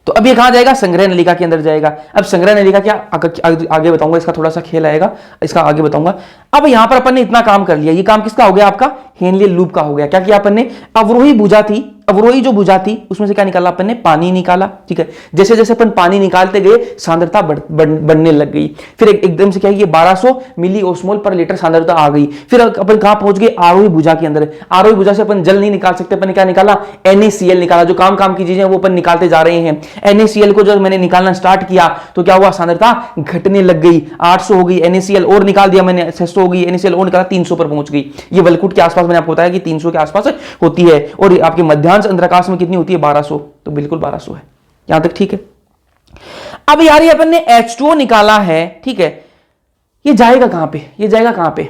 [SPEAKER 1] तो अब ये कहां जाएगा, संग्रह नलिका के अंदर जाएगा। अब संग्रह नलिका क्या आगे बताऊंगा, इसका थोड़ा सा खेल आएगा, इसका आगे बताऊंगा। अब यहां पर अपन ने इतना काम कर लिया, ये काम किसका हो गया, आपका हेनले लूप का हो गया। क्या किया अपन ने, अवरोही भुजा थी, अवरोही जो भुजा थी उसमें से क्या निकाला अपन ने, पानी निकाला। ठीक है, जैसे जैसे अपन पानी निकालते गए सांद्रता बढ़ने लग गई। फिर एकदम से क्या है, 1200 मिली ओस्मोल पर लीटर सांद्रता आ गई। फिर अपन कहां पहुंच गए, आरोही भुजा के अंदर। आरोही भुजा से अपन जल नहीं निकाल सकते, अपन ने क्या निकाला, NaCl निकाला। जो काम की चीजें वो अपन निकालते जा रहे हैं। NaCl को जब मैंने निकालना स्टार्ट किया तो क्या हुआ, सांद्रता घटने लग गई, 800 हो गई। NaCl और निकाल दिया मैंने, 600 हो गई। NaCl और निकाला, 300 पर पहुंच गई। ये वल्कुट के आसपास मैंने आपको बताया कि 300 के आसपास होती है, और आपके मध्याह्न अंतराकाश में कितनी होती है, 1200। तो बिल्कुल 1200 है यहां तक। ठीक है, अब यार ये अपन ने H2O निकाला है। ठीक है, ये जाएगा कहां पे, ये जाएगा कहां पे,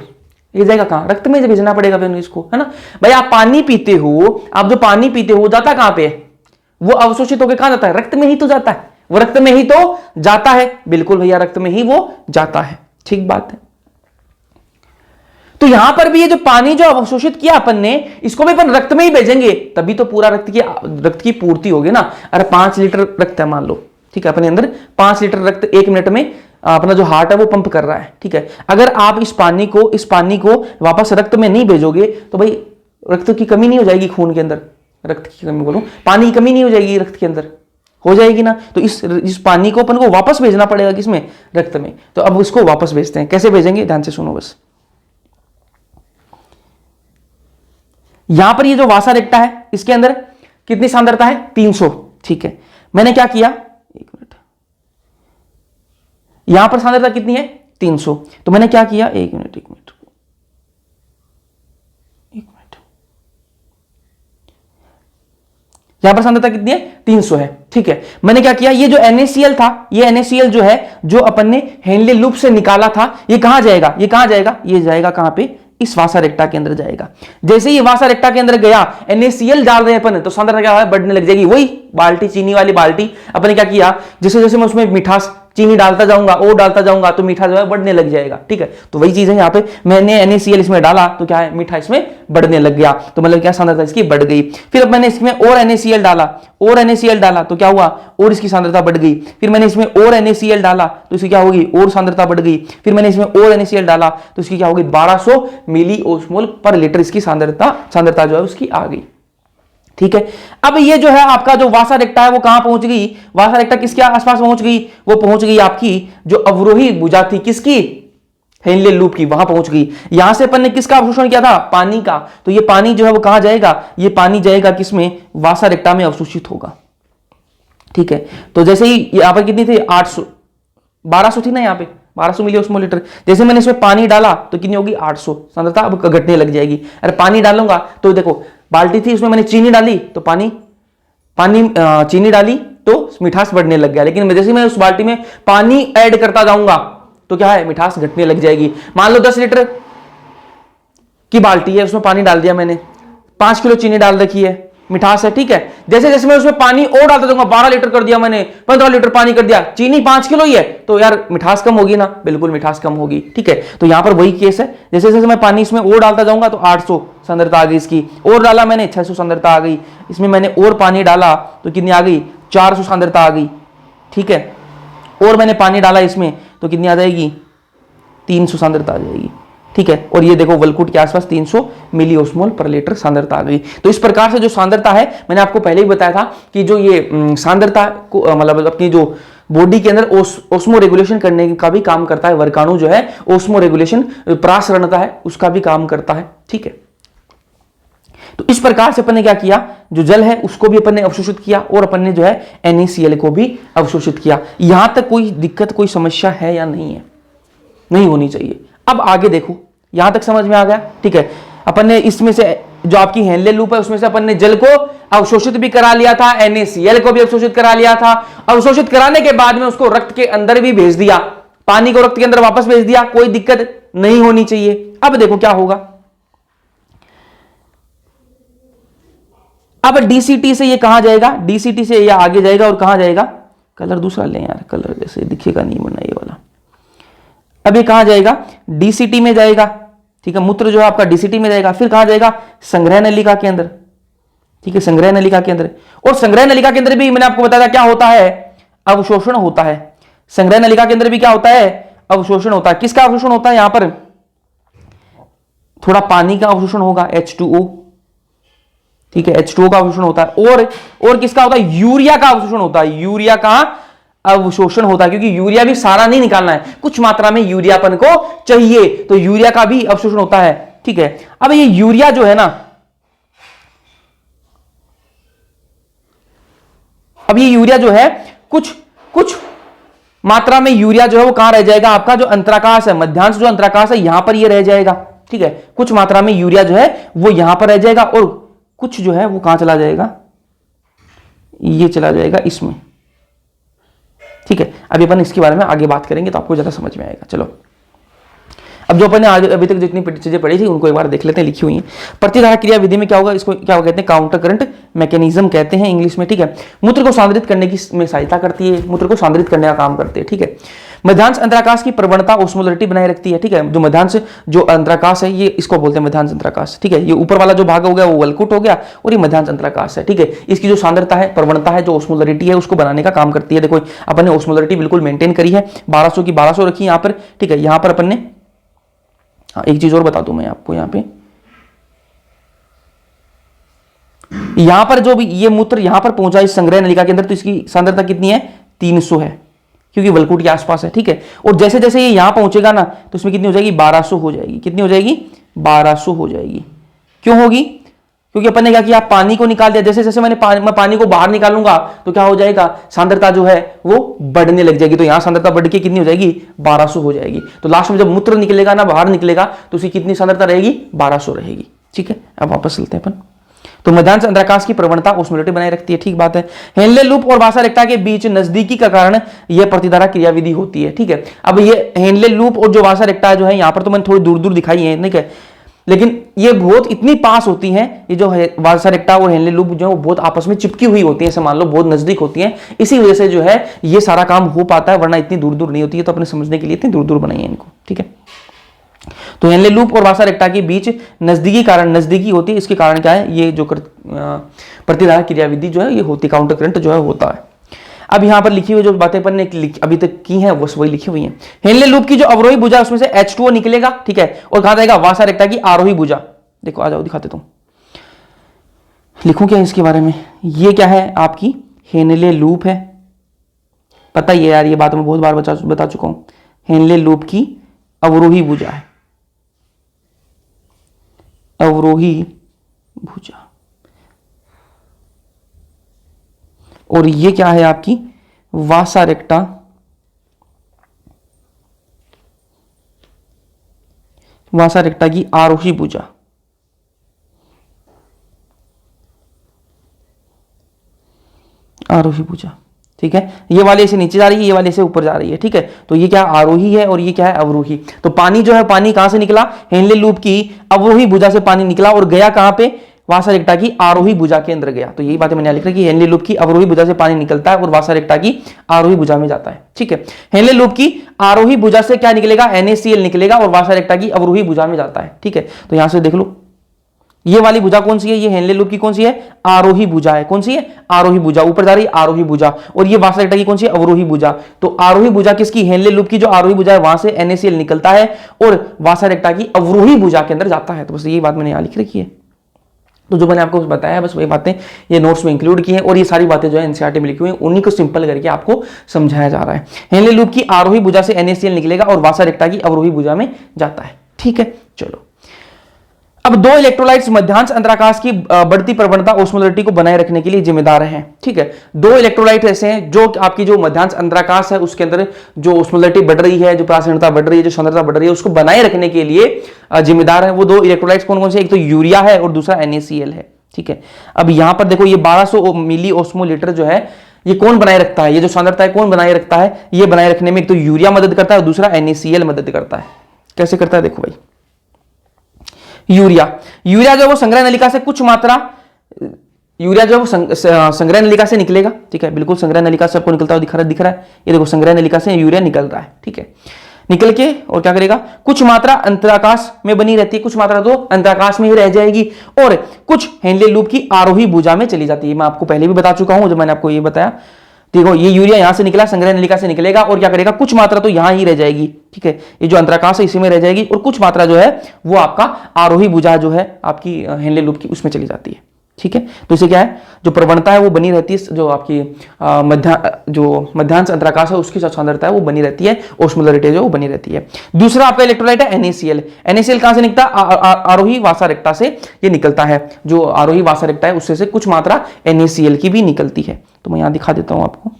[SPEAKER 1] ये जाएगा कहां, रक्त में भेजना पड़ेगा फिर इसको, है ना भाई। आप पानी पीते हो, आप जो पानी पीते हो जाता कहां पे, वो अवशोषित होकर कहां जाता है, रक्त में ही तो जाता है। वो रक्त में ही तो जाता है। बिल्कुल भैया, रक्त में ही वो जाता है, ठीक बात है। तो यहां पर भी ये जो पानी जो अवशोषित किया अपन ने, इसको भी अपन रक्त में ही भेजेंगे, तभी तो पूरा रक्त की पूर्ति होगी ना। अरे 5 लीटर रक्त है मान लो, ठीक है, अपने अंदर 5 लीटर रक्त 1 मिनट में अपना जो हार्ट है वो पंप कर रहा है, ठीक है। अगर आप इस पानी को वापस रक्त में नहीं भेजोगे तो भाई रक्त की कमी नहीं हो जाएगी खून के अंदर, रक्त की कमी बोलूं, पानी की कमी नहीं हो जाएगी रक्त के अंदर, हो जाएगी ना। तो इस पानी को अपन को वापस भेजना पड़ेगा, किसमें, रक्त में। तो अब इसको वापस भेजते हैं, कैसे भेजेंगे, ध्यान से सुनो बस। यहां पर ये जो वासा रेक्टा है, इसके अंदर कितनी सांद्रता है, 300, ठीक है। मैंने क्या किया, एक मिनट, यहां पर सांद्रता कितनी है, 300, तो मैंने क्या किया, एक मिनट, यहां पर सांद्रता कितनी है, 300 है, ठीक है। मैंने क्या किया, ये जो NaCl था, ये NaCl जो है, जो अपन ने हेनले लूप से निकाला था, ये कहां जाएगा, ये जाएगा कहां पे, इस वासा रेक्टा के अंदर जाएगा। जैसे ही वासा रेक्टा के अंदर गया, NaCl डाल रहे हैं अपन, तो सांद्रता क्या है, बढ़ने लग जाएगी। वही बाल्टी, चीनी वाली बाल्टी, अपन ने क्या किया, जैसे जैसे मैं उसमें मिठास, चीनी डालता जाऊंगा, और डालता जाऊंगा, तो मीठा जो है बढ़ने लग जाएगा, ठीक है। तो वही चीज है यहाँ पे, मैंने NaCl इसमें डाला तो क्या है, मीठा इसमें बढ़ने लग गया, तो मतलब क्या, सांद्रता इसकी बढ़ गई। फिर अब मैंने इसमें और NaCl डाला, तो क्या हुआ, और इसकी सांद्रता बढ़ गई। फिर मैंने इसमें और NaCl डाला तो इसकी क्या होगी, और सांद्रता बढ़ गई। फिर मैंने इसमें और NaCl डाला तो इसकी क्या होगी, 1200 मिली ओस्मोल पर लीटर इसकी सांद्रता जो है उसकी आ गई, ठीक है। अब ये जो है आपका जो वासा रेक्टा है वो कहां पहुंच गई, वासा रेक्टा किसके आसपास पहुंच गई, वो पहुंच गई आपकी जो अवरोही भुजा थी, किसकी, हेनले लूप की, वहां पहुंच गई। यहां से अपन ने किसका अवशोषण किया था, पानी का, तो ये पानी जो है वो कहां जाएगा, ये पानी जाएगा किसमें, वासा रेक्टा में अवशोषित होगा, ठीक है। तो जैसे ही यहां पर कितनी थी, 1200 थी ना, यहाँ पे 1200 मिली ओस्मोल लीटर। जैसे मैंने इसमें पानी डाला तो कितनी होगी, 800, सांद्रता अब घटने लग जाएगी। अरे पानी डालूंगा तो देखो, बाल्टी थी उसमें मैंने चीनी डाली तो चीनी डाली तो मिठास बढ़ने लग गया, लेकिन जैसे मैं उस बाल्टी में पानी ऐड करता जाऊंगा तो क्या है, मिठास घटने लग जाएगी। मान लो 10 लीटर की बाल्टी है, उसमें पानी डाल दिया मैंने, 5 किलो चीनी डाल रखी है, मिठास है, ठीक है। जैसे जैसे मैं उसमें पानी और डालता जाऊंगा, 12 लीटर कर दिया मैंने, 15 लीटर पानी कर दिया, चीनी 5 किलो ही है, तो यार मिठास कम होगी ना, बिल्कुल मिठास कम होगी, ठीक है। तो यहां पर वही केस है, जैसे जैसे मैं पानी इसमें और डालता जाऊंगा तो 800 सांद्रता आ गई इसकी, और डाला मैंने 600 सांद्रता आ गई, इसमें मैंने और पानी डाला तो कितनी आ गई, 400 सांद्रता आ गई, ठीक है। और मैंने पानी डाला इसमें तो कितनी आ जाएगी, 300 सांद्रता आ जाएगी, ठीक है। और ये देखो वलकुट के आसपास 300 मिली ओस्मोल पर लीटर सांद्रता आ गई। तो इस प्रकार से जो सांद्रता है, मैंने आपको पहले ही बताया था कि जो ये सांद्रता को मतलब अपनी जो बॉडी के अंदर ओस्मो रेगुलेशन करने का भी काम करता है, वर्गाणु जो है ओस्मो रेगुलेशन, प्रासरणता है उसका भी काम करता है, ठीक है। तो इस प्रकार से अपन ने क्या किया, जो जल है उसको भी अपन ने अवशोषित किया, और अपन ने जो है NaCl को भी अवशोषित किया। यहां तक कोई दिक्कत, कोई समस्या है या नहीं है, नहीं होनी चाहिए। अब आगे देखो, यहां तक समझ में आ गया, ठीक है। अपन ने इसमें से जो आपकी हेनले लूप है उसमें से अपन ने जल को अवशोषित भी करा लिया था, NaCl को भी अवशोषित करा लिया था। अवशोषित कराने के बाद में उसको रक्त के अंदर भी भेज दिया, पानी को रक्त के अंदर वापस भेज दिया, कोई दिक्कत नहीं होनी चाहिए। अब देखो क्या होगा, अब DCT से ये कहां जाएगा, DCT से ये आगे जाएगा, और कहां जाएगा, कलर दूसरा लें यार, कलर जैसे दिखेगा नहीं बनना ये वाला। अब ये कहां जाएगा, DCT में जाएगा, ठीक है। मूत्र जो है आपका DCT में जाएगा, फिर कहां जाएगा, संग्रह नलिका के अंदर, ठीक है, संग्रह नलिका के अंदर। और संग्रह नलिका के अंदर भी मैंने आपको बताया क्या होता है, अवशोषण होता है। संग्रह नलिका के अंदर भी क्या होता है, अवशोषण होता है। किसका अवशोषण होता है, यहां पर थोड़ा पानी का अवशोषण होगा, H2O, ठीक है, H2O का अवशोषण होता है। और किसका होता है, यूरिया का अवशोषण होता है, यूरिया का अवशोषण होता है, क्योंकि यूरिया भी सारा नहीं निकालना है, कुछ मात्रा में यूरियापन को चाहिए, तो यूरिया का भी अवशोषण होता है, ठीक है। अब ये यूरिया जो है ना, अब ये यूरिया जो है कुछ मात्रा में यूरिया जो है वो कहां रह जाएगा, आपका जो अंतराकाश है, मध्यांश जो अंतराकाश है यहां पर ये रह जाएगा, ठीक है। कुछ मात्रा में यूरिया जो है वो यहां पर रह जाएगा, और कुछ जो है वो कहां चला जाएगा, ये चला जाएगा इसमें, ठीक है। अभी अपन इसके बारे में आगे बात करेंगे तो आपको ज्यादा समझ में आएगा। चलो, अब जो अपन ने अभी तक जितनी चीजें पढ़ी थी उनको एक बार देख लेते हैं, लिखी हुई है। प्रतिधारा क्रिया विधि में क्या होगा, इसको क्या कहते हैं, काउंटर करंट मैकेनिज्म कहते हैं इंग्लिश में, ठीक है। मूत्र को सांद्रित करने की में सहायता करती है, मूत्र को सांद्रित करने का काम करती है, ठीक है। मध्यांश अंतराकाश की प्रवणता ओस्मोलरिटी बनाए रखती है, ठीक है। जो मध्यांश जो अंतराकाश है ये इसको बोलते हैं मध्यांश अंतराकाश, ठीक है। ये ऊपर वाला जो भाग हो गया वो वल्कुट हो गया और ये मध्यांश अंतराकाश है, ठीक है। इसकी जो सांद्रता है, प्रवणता है, जो ओस्मोलरिटी है उसको बनाने का काम करती है। देखो अपन ने ओस्मोलरिटी बिल्कुल मेंटेन करी है, 1200 की 1200 रखी यहाँ पर, ठीक है। यहाँ पर अपन ने एक चीज और बता दूं मैं आपको, यहां पर जो भी ये मूत्र यहां पर पहुंचा इस संग्रह नलिका के अंदर, तो इसकी सांद्रता कितनी है, 300 है, क्योंकि वल्कुट के आसपास है, ठीक है। और जैसे जैसे ये यहां पहुंचेगा ना तो इसमें कितनी हो जाएगी, 1200 हो जाएगी। कितनी हो जाएगी, 1200 हो जाएगी। क्यों होगी, क्योंकि अपन ने क्या किया, पानी को निकाल दिया। जैसे जैसे मैं पानी को बाहर निकालूंगा तो क्या हो जाएगा, सांद्रता जो है वो बढ़ने लग जाएगी। तो यहां सांद्रता बढ़ के कितनी हो जाएगी, 1200 हो जाएगी। तो लास्ट में जब मूत्र निकलेगा ना, बाहर निकलेगा, तो उसकी कितनी सांद्रता रहेगी, 1200 रहेगी, ठीक है। अब वापस चलते हैं अपन। तो मध्यांश अंतराकाश की प्रवणता ओस्मोलरिटी बनाए रखती है, ठीक बात है। हेनले लूप और वासा रेक्टा के बीच नजदीकी का कारण यह प्रतिधारा क्रियाविधि होती है, ठीक है। अब ये हेनले लूप और जो वासा रेक्टा जो है, यहां पर तो मैंने थोड़ी दूर दूर दिखाई है, ठीक है, लेकिन ये बहुत इतनी पास होती हैं, ये जो है वासा रेक्टा और हेनले लूप जो है वो बहुत आपस में चिपकी हुई होती है, ऐसे मान लो बहुत नजदीक होती हैं। इसी वजह से जो है ये सारा काम हो पाता है, वरना इतनी दूर दूर नहीं होती है। तो अपने समझने के लिए इतनी दूर दूर बनाई है इनको, ठीक है। तो हेनले लूप और वासा रेक्टा के बीच नजदीकी होती है, इसके कारण क्या है, ये जो प्रतिधारा क्रियाविधि जो है ये होती, काउंटर करंट जो है होता है। अब यहां पर लिखी हुई जो बातें अपन ने अभी तक की हैं वो वही लिखी हुई हैं। हेनले लूप की जो अवरोही भुजा उसमें से H2O निकलेगा, ठीक है, और कहा जाएगा वासा रेक्टा की आरोही भुजा। देखो आ जाओ दिखाते तुम, लिखूं क्या इसके बारे में। ये क्या है आपकी हेनले लूप है, पता ही है यार, ये बात मैं बहुत बार बता चुका हूं। हेनले लूप की अवरोही भुजा है, अवरोही भुजा। और ये क्या है आपकी वासा रेक्टा, वासा रेक्टा की आरोही भुजा। आरोही भुजा, ठीक है। ये वाले इसे नीचे जा रही है, ये वाले इसे ऊपर जा रही है, ठीक है। तो ये क्या आरोही है और ये क्या है अवरोही। तो पानी जो है, पानी कहां से निकला, हेनले लूप की अवरोही भुजा से पानी निकला और गया कहां पे, वासा रेक्टा की आरोही भुजा के अंदर गया। तो यही बातें मैंने लिख रखी है, हेनले लूप की अवरोही भुजा से पानी निकलता है और वासा रेक्टा की आरोही भुजा में जाता है, ठीक है। हेनले लूप की आरोही भुजा से क्या निकलेगा, NaCl निकलेगा और वासा रेक्टा की अवरोही भुजा में जाता है, ठीक है। तो यहां से देख लो, ये वाली भुजा कौन सी है, ये हेनले लूप की कौन सी है, आरोही भुजा है। कौन सी है, आरोही भुजा, ऊपर जा रही आरोही भुजा। और ये वासा रेक्टा की कौन सी है, अवरोही भुजा। तो आरोही भुजा किसकी, हेनले लूप की जो आरोही भुजा है वहां से NaCl निकलता है और वासा रेक्टा की अवरोही भुजा के अंदर जाता है। तो बस यही बात मैंने यहां लिख रखी है। तो जो मैंने आपको बताया बस वही बातें ये नोट्स में इंक्लूड की हैं, और ये सारी बातें जो है एनसीईआरटी में लिखी हुई हैं, उन्हीं को सिंपल करके आपको समझाया जा रहा है। हेनले लूप की आरोही भुजा से NaCl निकलेगा और वासा रेक्टा की अवरोही भुजा में जाता है, ठीक है। चलो, अब दो इलेक्ट्रोलाइट्स मध्यांश अंतराकाश की बढ़ती प्रवणता ओस्मोलरिटी को बनाए रखने के लिए जिम्मेदार हैं, ठीक है। दो इलेक्ट्रोलाइट ऐसे हैं जो आपकी जो मध्यांश अंतराकाश है उसके अंदर जो ओस्मोलरिटी बढ़ रही है, जो प्रासंगिकता बढ़ रही है, जो सांद्रता बढ़ रही है, उसको बनाए रखने के लिए जिम्मेदार है। वो दो इलेक्ट्रोलाइट्स कौन कौन से, एक तो यूरिया है और दूसरा NaCl है, ठीक है। अब यहां पर देखो ये 1200 मिली ओस्मोलीटर जो है ये कौन बनाए रखता है, ये जो सांद्रता है कौन बनाए रखता है, ये बनाए रखने में एक तो यूरिया मदद करता है और दूसरा NaCl मदद करता है। कैसे करता है देखो भाई, यूरिया जो वो संग्रह नलिका से कुछ मात्रा, यूरिया जो वो संग्रह नलिका से निकलेगा, ठीक है, बिल्कुल संग्रह नलिका से आपको निकलता हुआ दिख रहा है। ये देखो संग्रह नलिका से यूरिया निकल रहा है, ठीक है। निकल के और क्या करेगा, कुछ मात्रा अंतराकाश में बनी रहती है, कुछ मात्रा तो अंतराकाश में ही रह जाएगी और कुछ हेनले लूप की आरोही भुजा में चली जाती है। मैं आपको पहले भी बता चुका हूं जब मैंने आपको ये बताया। देखो ये यूरिया यहां से निकला, संग्रह नलिका से निकलेगा और क्या करेगा, कुछ मात्रा तो यहां ही रह जाएगी, ठीक है। ये जो अंतराकाश है इसी में रह जाएगी और कुछ मात्रा जो है वो आपका आरोही भुजा जो है आपकी हेनले लूप की उसमें चली जाती है, ठीक है। तो इसे क्या है, जो प्रवणता है वो बनी रहती है, जो आपकी मध्यांश अंतराकाश है उसकी सांद्रता है वो बनी रहती है, ओस्मोलरिटी जो वो बनी रहती है। दूसरा आपका इलेक्ट्रोलाइट है NaCl। NaCl कहां से निकलता है, आरोही वासा रेक्टा से ये निकलता है। जो आरोही वासा रेक्टा है उससे से कुछ मात्रा NaCl की भी निकलती है। तो मैं यहां दिखा देता हूं आपको,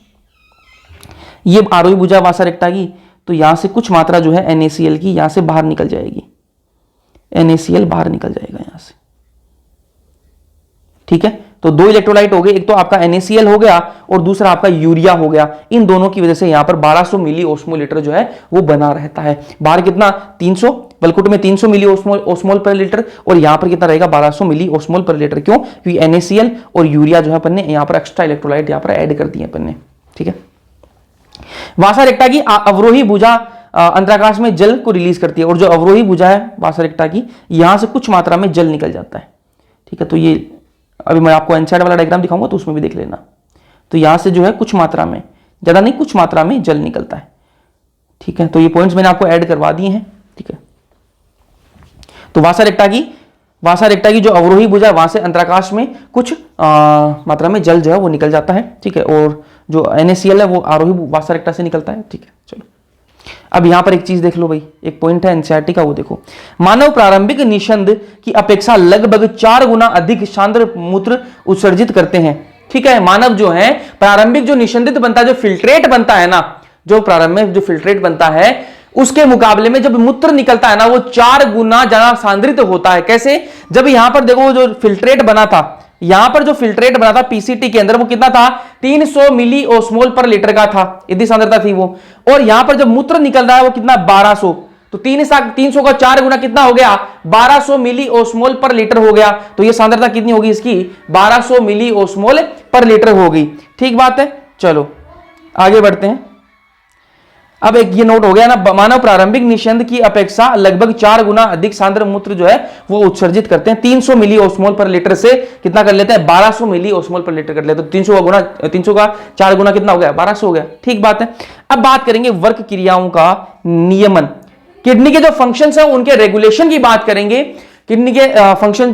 [SPEAKER 1] ये आरोही भुजा वासा रेक्टा की, तो यहां से कुछ मात्रा जो है NaCl की यहां से बाहर निकल जाएगी, NaCl बाहर निकल जाएगा यहां से, ठीक है। तो दो इलेक्ट्रोलाइट हो गए, एक तो आपका NaCl हो गया और दूसरा आपका यूरिया हो गया। इन दोनों की वजह से यहां पर 1200 मिली ओस्मोलीटर जो है वो बना रहता है। बाहर कितना, 300, बलकुट में 300 मिली ओस्मोल पर लीटर, और यहां पर कितना रहेगा 1200 मिली ओस्मोल पर लीटर। क्यों? क्योंकि NaCl और यूरिया जो है अपन ने यहां पर एक्स्ट्रा इलेक्ट्रोलाइट यहां पर ऐड कर दिए अपन ने। ठीक है, वासा रेक्टा की अवरोही भुजा अंतराकाश में जल को रिलीज करती है, और जो अवरोही भुजा है वासा रेक्टा की, यहां से कुछ मात्रा में जल निकल जाता है। ठीक है, तो ये अभी मैं आपको एनसाइड वाला डायग्राम दिखाऊंगा तो उसमें भी देख लेना। तो यहां से जो है कुछ मात्रा में, ज्यादा नहीं, कुछ मात्रा में जल निकलता है। ठीक है, तो ये पॉइंट्स मैंने आपको ऐड करवा दिए हैं। ठीक है, तो वासा रेक्टा की जो अवरोही भुजा है वहां से अंतराकाश में कुछ मात्रा में जल जो है वो निकल जाता है। ठीक है, और जो NaCl है वो आरोही वासा रेक्टा से निकलता है। ठीक है, चलो अब यहां पर एक चीज देख लो भाई, एक पॉइंट है एनसीईआरटी का, वो देखो। मानव प्रारंभिक निषंद की अपेक्षा लगभग 4 गुना अधिक सांद्र मूत्र उत्सर्जित करते हैं। ठीक है, मानव जो है प्रारंभिक जो निषंदित बनता है, जो फिल्ट्रेट बनता है ना, जो प्रारंभ में जो फिल्ट्रेट बनता है उसके मुकाबले में जब मूत्र निकलता है ना वो 4 गुना ज्यादा सांद्रित होता है। कैसे? जब यहां पर देखो जो फिल्ट्रेट बना था, यहां पर जो फिल्ट्रेट बना था पीसीटी के अंदर वो कितना था 300 मिली ओस्मोल पर लीटर का था, इतनी सांद्रता थी वो। और यहां पर जब मूत्र निकल रहा है वो कितना 1200, तो 300 का 4 गुना कितना हो गया 1200 मिली ओस्मोल पर लीटर हो गया। तो ये सांद्रता कितनी होगी इसकी 1200 मिली ओस्मोल पर लीटर हो गई। ठीक बात है, चलो आगे बढ़ते हैं। अब एक ये नोट हो गया ना, मानव प्रारंभिक निषंद की अपेक्षा लगभग 4 गुना अधिक सांद्र मूत्र जो है वो उत्सर्जित करते हैं। 300 मिली ओस्मोल पर लीटर से कितना कर लेते हैं 1200 मिली ओस्मोल पर लीटर कर लेते हैं। तो 300 का 4 गुना कितना हो गया 1200 हो गया। ठीक बात है। अब बात करेंगे वर्क क्रियाओं का नियमन, किडनी के जो फंक्शन है उनके रेगुलेशन की बात करेंगे। किडनी के फंक्शन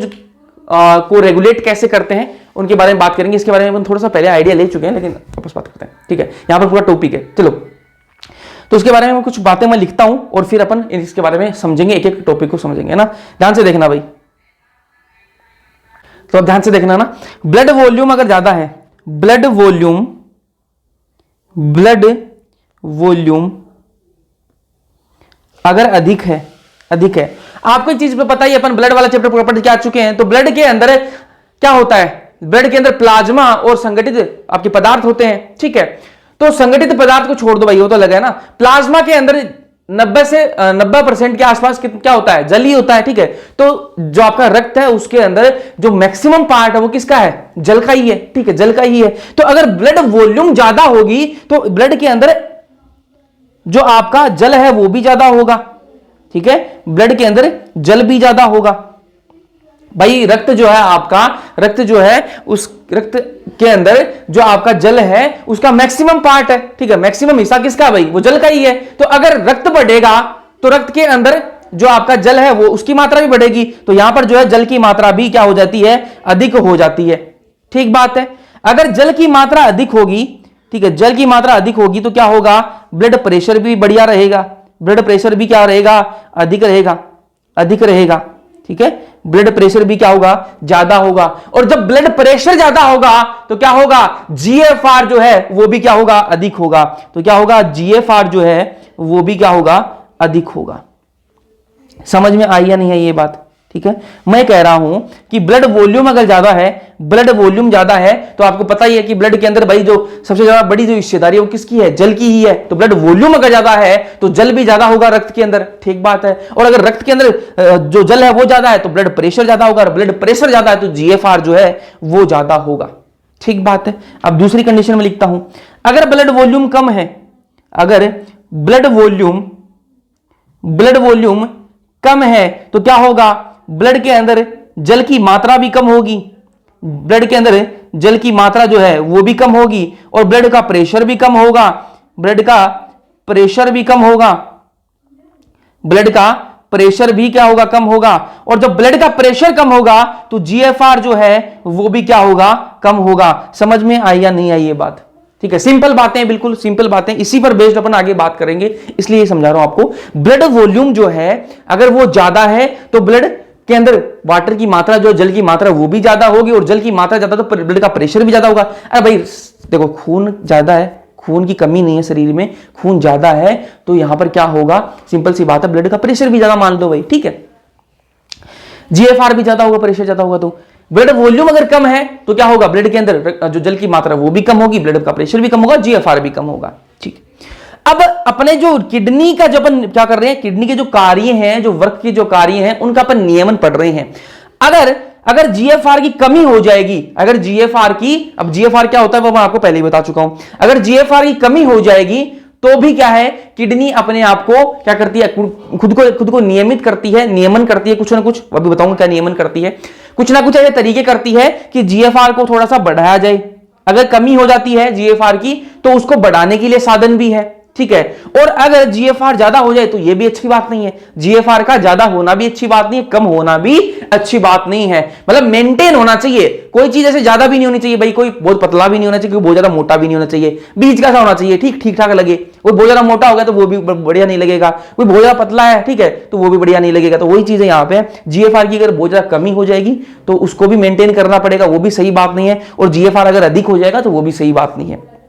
[SPEAKER 1] को रेगुलेट कैसे करते हैं उनके बारे में बात करेंगे। इसके बारे में हम थोड़ा सा पहले आइडिया ले चुके हैं लेकिन वापस बात करते हैं। ठीक है, यहां पर पूरा टॉपिक है, चलो तो उसके बारे में कुछ बातें मैं लिखता हूं और फिर अपन इसके बारे में समझेंगे, एक एक टॉपिक को समझेंगे ना। ध्यान से देखना भाई, तो अब ध्यान से देखना ना। ब्लड वॉल्यूम अगर ज्यादा है, ब्लड वॉल्यूम अगर अधिक है आपको एक चीज पे पता ही, अपन ब्लड वाला चैप्टर पढ़ के आ चुके हैं। तो ब्लड के अंदर क्या होता है, ब्लड के अंदर प्लाज्मा और संगठित आपके पदार्थ होते हैं। ठीक है, तो संगठित पदार्थ को छोड़ दो भाई, वो तो लगा है ना। प्लाज्मा के अंदर 90% के आसपास क्या होता है, जल ही होता है। ठीक है, तो जो आपका रक्त है उसके अंदर जो मैक्सिमम पार्ट है वो किसका है, जल का ही है। ठीक है, जल का ही है। तो अगर ब्लड वॉल्यूम ज्यादा होगी तो ब्लड के अंदर जो आपका जल है वो भी ज्यादा होगा। ठीक है, ब्लड के अंदर जल भी ज्यादा होगा भाई। रक्त जो है आपका, रक्त जो है उस रक्त के अंदर जो आपका जल है उसका मैक्सिमम पार्ट है। ठीक है, मैक्सिमम हिस्सा किसका भाई, वो जल का ही है। तो अगर रक्त बढ़ेगा तो रक्त के अंदर जो आपका जल है वो उसकी मात्रा भी बढ़ेगी। तो यहां पर जो है जल की मात्रा भी क्या हो जाती है, अधिक हो जाती है। ठीक बात है। अगर जल की मात्रा अधिक होगी, ठीक है, जल की मात्रा अधिक होगी तो क्या होगा, ब्लड प्रेशर भी बढ़िया रहेगा। ब्लड प्रेशर भी क्या रहेगा, अधिक रहेगा। ठीक है, ब्लड प्रेशर भी क्या होगा, ज्यादा होगा। और जब ब्लड प्रेशर ज्यादा होगा तो क्या होगा, GFR जो है वो भी क्या होगा, अधिक होगा। तो क्या होगा, GFR जो है वो भी क्या होगा, अधिक होगा। समझ में आई या नहीं है ये बात? ठीक है, मैं कह रहा हूं कि ब्लड वॉल्यूम अगर ज्यादा है, तो आपको पता ही है कि ब्लड के अंदर भाई जो सबसे ज्यादा बड़ी जो हिस्सेदारी है वो किसकी है, जल की ही है। तो ब्लड वॉल्यूम अगर ज्यादा है तो जल भी ज्यादा होगा रक्त के अंदर। ठीक बात है। और अगर रक्त के अंदर जो जल है वो ज्यादा है तो ब्लड प्रेशर ज्यादा होगा, ब्लड प्रेशर ज्यादा है तो GFR जो है वो ज्यादा होगा। ठीक बात है। अब दूसरी कंडीशन में लिखता हूं, अगर ब्लड वॉल्यूम कम है, अगर ब्लड वॉल्यूम कम है तो क्या होगा, ब्लड के अंदर जल की मात्रा भी कम होगी। ब्लड के अंदर जल की मात्रा जो है वो भी कम होगी और ब्लड का प्रेशर भी कम होगा। ब्लड का प्रेशर भी क्या होगा, कम होगा। और जब ब्लड का प्रेशर कम होगा तो GFR जो है वो भी क्या होगा, कम होगा। समझ में आई या नहीं आई ये बात? ठीक है, सिंपल बातें, बिल्कुल सिंपल बातें, इसी पर बेस्ड अपन आगे बात करेंगे, इसलिए समझा रहा हूं आपको। ब्लड वॉल्यूम जो है अगर वो ज्यादा है तो ब्लड के अंदर वाटर की मात्रा, जो जल की मात्रा वो भी ज्यादा होगी, और जल की मात्रा ज्यादा तो ब्लड का प्रेशर भी ज्यादा होगा। अरे भाई देखो, खून ज्यादा है, खून की कमी नहीं है शरीर में, खून ज्यादा है तो यहां पर क्या होगा, सिंपल सी बात है, ब्लड का प्रेशर भी ज्यादा मान लो भाई। ठीक है, GFR भी ज्यादा होगा, प्रेशर ज्यादा होगा। तो ब्लड वॉल्यूम अगर कम है तो क्या होगा, ब्लड के अंदर जो जल की मात्रा वो भी कम होगी, ब्लड का प्रेशर भी कम होगा, GFR भी कम होगा। ठीक, अब अपने जो किडनी का जो अपन क्या कर रहे हैं, किडनी के जो कार्य हैं, जो वर्क के जो कार्य हैं, उनका अपन नियमन पढ़ रहे हैं। अगर अगर जीएफआर की कमी हो जाएगी, अगर जीएफआर की, अब जीएफआर क्या होता है वो मैं आपको पहले ही बता चुका हूं, अगर जीएफआर की कमी हो जाएगी तो भी क्या है, किडनी अपने आप को क्या करती है, खुद को नियमित करती है, नियमन करती है, कुछ ना कुछ अभी बताऊंगा क्या नियमन करती है, कुछ ना कुछ ऐसे तरीके करती है कि जीएफआर को थोड़ा सा बढ़ाया जाए। अगर कमी हो जाती है जीएफआर की तो उसको बढ़ाने के लिए साधन भी है, ठीक है। और अगर जीएफआर ज्यादा हो जाए तो यह भी अच्छी बात नहीं है, जीएफआर का ज्यादा होना भी अच्छी बात नहीं है, कम होना भी अच्छी बात नहीं है, मतलब मेंटेन होना चाहिए। कोई चीज ऐसे ज्यादा भी नहीं होनी चाहिए भाई, कोई बहुत पतला भी नहीं होना चाहिए, कोई बहुत ज्यादा मोटा भी नहीं होना चाहिए, बीच का सा होना चाहिए, ठीक ठीक ठाक लगे। कोई बहुत ज्यादा मोटा हो गया तो वो भी बढ़िया नहीं लगेगा, कोई बहुत ज्यादा पतला है, ठीक है, तो वो भी बढ़िया नहीं लगेगा। तो वही चीज है यहाँ पे, जीएफआर की अगर बहुत ज्यादा कमी हो जाएगी तो उसको भी मेंटेन करना पड़ेगा, वो भी सही बात नहीं है, और जीएफआर अगर अधिक हो जाएगा तो वो भी सही बात नहीं है।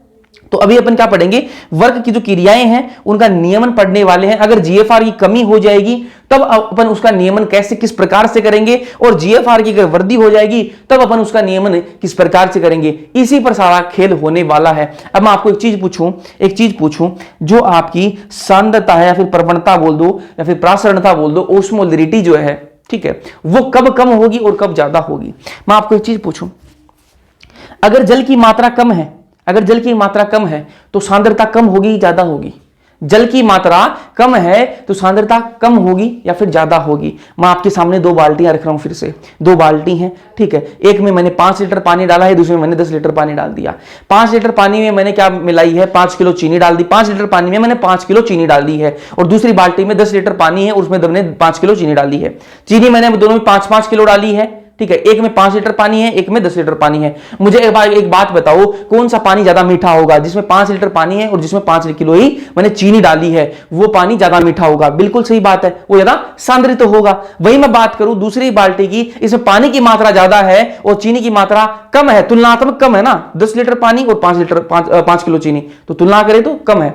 [SPEAKER 1] तो अभी अपन क्या पढ़ेंगे, वर्क की जो क्रियाएं हैं उनका नियमन पढ़ने वाले हैं। अगर जीएफआर की कमी हो जाएगी तब अपन उसका नियमन कैसे, किस प्रकार से करेंगे, और जीएफआर की अगर वृद्धि हो जाएगी तब अपन उसका नियमन किस प्रकार से करेंगे, इसी पर सारा खेल होने वाला है। अब मैं आपको एक चीज पूछूं जो आपकी सांद्रता है या फिर प्रवणता बोल दो या फिर प्रासरणता बोल दो, ओस्मोलरिटी जो है, ठीक है, वो कब कम होगी और कब ज्यादा होगी। मैं आपको एक चीज पूछूं, अगर जल की मात्रा कम है, अगर जल की मात्रा कम है तो सांद्रता कम होगी ज्यादा होगी, जल की मात्रा कम है तो सांद्रता कम होगी या फिर ज्यादा होगी। मैं आपके सामने दो बाल्टियां रख रहा हूं, फिर से दो बाल्टी हैं, ठीक है, एक में मैंने 5 लीटर पानी डाला है, दूसरे में मैंने 10 लीटर पानी डाल दिया। 5 लीटर पानी में मैंने क्या मिलाई है, 5 किलो चीनी डाल दी, 5 लीटर पानी में मैंने 5 किलो चीनी डाल दी है, और दूसरी बाल्टी में 10 लीटर पानी है, उसमें मैंने 5 किलो चीनी डाली है। चीनी मैंने दोनों में 5-5 किलो डाली है, ठीक है, एक में 5 लीटर पानी है, एक में 10 लीटर पानी है। मुझे एक बात बताओ, कौन सा पानी ज्यादा मीठा होगा, जिसमें 5 लीटर पानी है और जिसमें 5 किलो ही मैंने चीनी डाली है, वो पानी ज्यादा मीठा होगा। बिल्कुल सही बात है, वो ज्यादा सांद्रित होगा। वही मैं बात करूं दूसरी बाल्टी की, इसमें पानी की मात्रा ज्यादा है और चीनी की मात्रा कम है, तुलनात्मक कम है ना, 10 लीटर पानी और 5 किलो चीनी, तो तुलना करें तो कम है।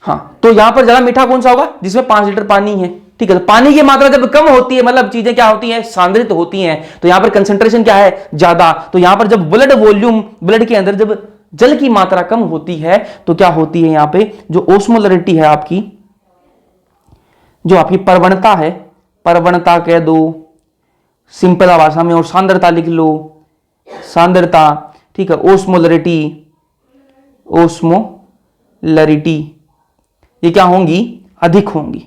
[SPEAKER 1] हाँ, तो यहां पर ज्यादा मीठा कौन सा होगा, जिसमें 5 लीटर पानी है, ठीक है। तो पानी की मात्रा जब कम होती है मतलब चीजें क्या होती हैं, सांद्रित होती हैं, तो यहां पर कंसंट्रेशन क्या है, ज्यादा। तो यहां पर जब ब्लड वॉल्यूम, ब्लड के अंदर जब जल की मात्रा कम होती है तो क्या होती है, यहां पे जो ओस्मोलरिटी है आपकी, जो आपकी प्रवणता है, प्रवणता कह दो सिंपल भाषा में, और सांद्रता लिख लो, सांद्रता, ठीक है, ओस्मोलरिटी, ओस्मोलरिटी ये क्या होंगी, अधिक होंगी,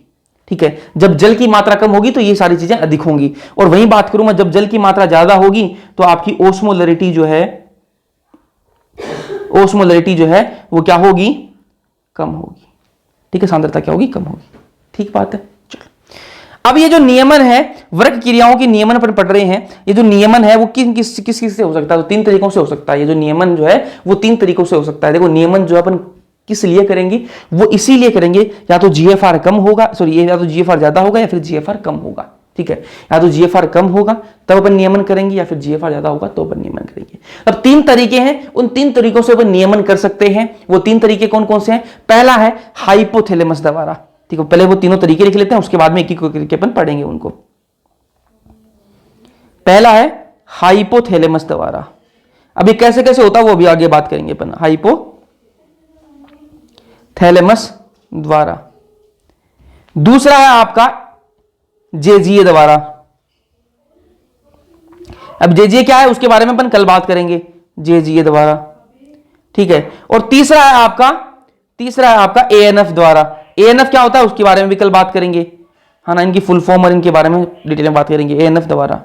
[SPEAKER 1] ठीक है। जब जल की मात्रा कम होगी तो ये सारी चीजें अधिक होंगी। और वही बात करूं मैं, जब जल की मात्रा ज्यादा होगी तो आपकी ओस्मोलरिटी जो है, ओस्मोलरिटी जो है वो क्या होगी, कम होगी, ठीक है, सांद्रता क्या होगी, कम होगी, ठीक बात है। चलो अब ये जो नियमन है, वर्ग क्रियाओं के नियमन पर पढ़ रहे हैं, ये जो नियमन है वो किस किस से हो सकता है, तो 3 तरीकों से हो सकता है। ये जो नियमन जो है वो 3 तरीकों से हो सकता है। देखो नियमन जो अपन किस लिए करेंगे, वो इसीलिए करेंगे या तो जीएफआर कम होगा, सॉरी या तो जीएफआर ज्यादा होगा या फिर जीएफआर कम होगा, ठीक है, या तो जीएफआर कम होगा तब अपन नियमन करेंगे या फिर जीएफआर ज्यादा होगा तो अपन नियमन करेंगे। अब 3 तरीके हैं, उन 3 तरीकों से अपन नियमन कर सकते हैं। वो 3 तरीके कौन कौन से हैं, पहला है हाइपोथैलेमस द्वारा, ठीक है, पहले वो तीनों तरीके लिख लेते हैं, उसके बाद में एक एक करके अपन पढ़ेंगे उनको। पहला है हाइपोथैलेमस द्वारा। अभी कैसे कैसे होता है वो भी आगे बात करेंगे अपन, हाइपोथैलेमस द्वारा। दूसरा है आपका जेजीए द्वारा। अब जेजीए क्या है उसके बारे में अपन कल बात करेंगे, जेजीए द्वारा, ठीक है। और तीसरा है आपका एएनएफ द्वारा। एएनएफ क्या होता है उसके बारे में भी कल बात करेंगे, हाँ ना, इनकी फुल फॉर्म और इनके बारे में डिटेल में बात करेंगे, एएनएफ द्वारा,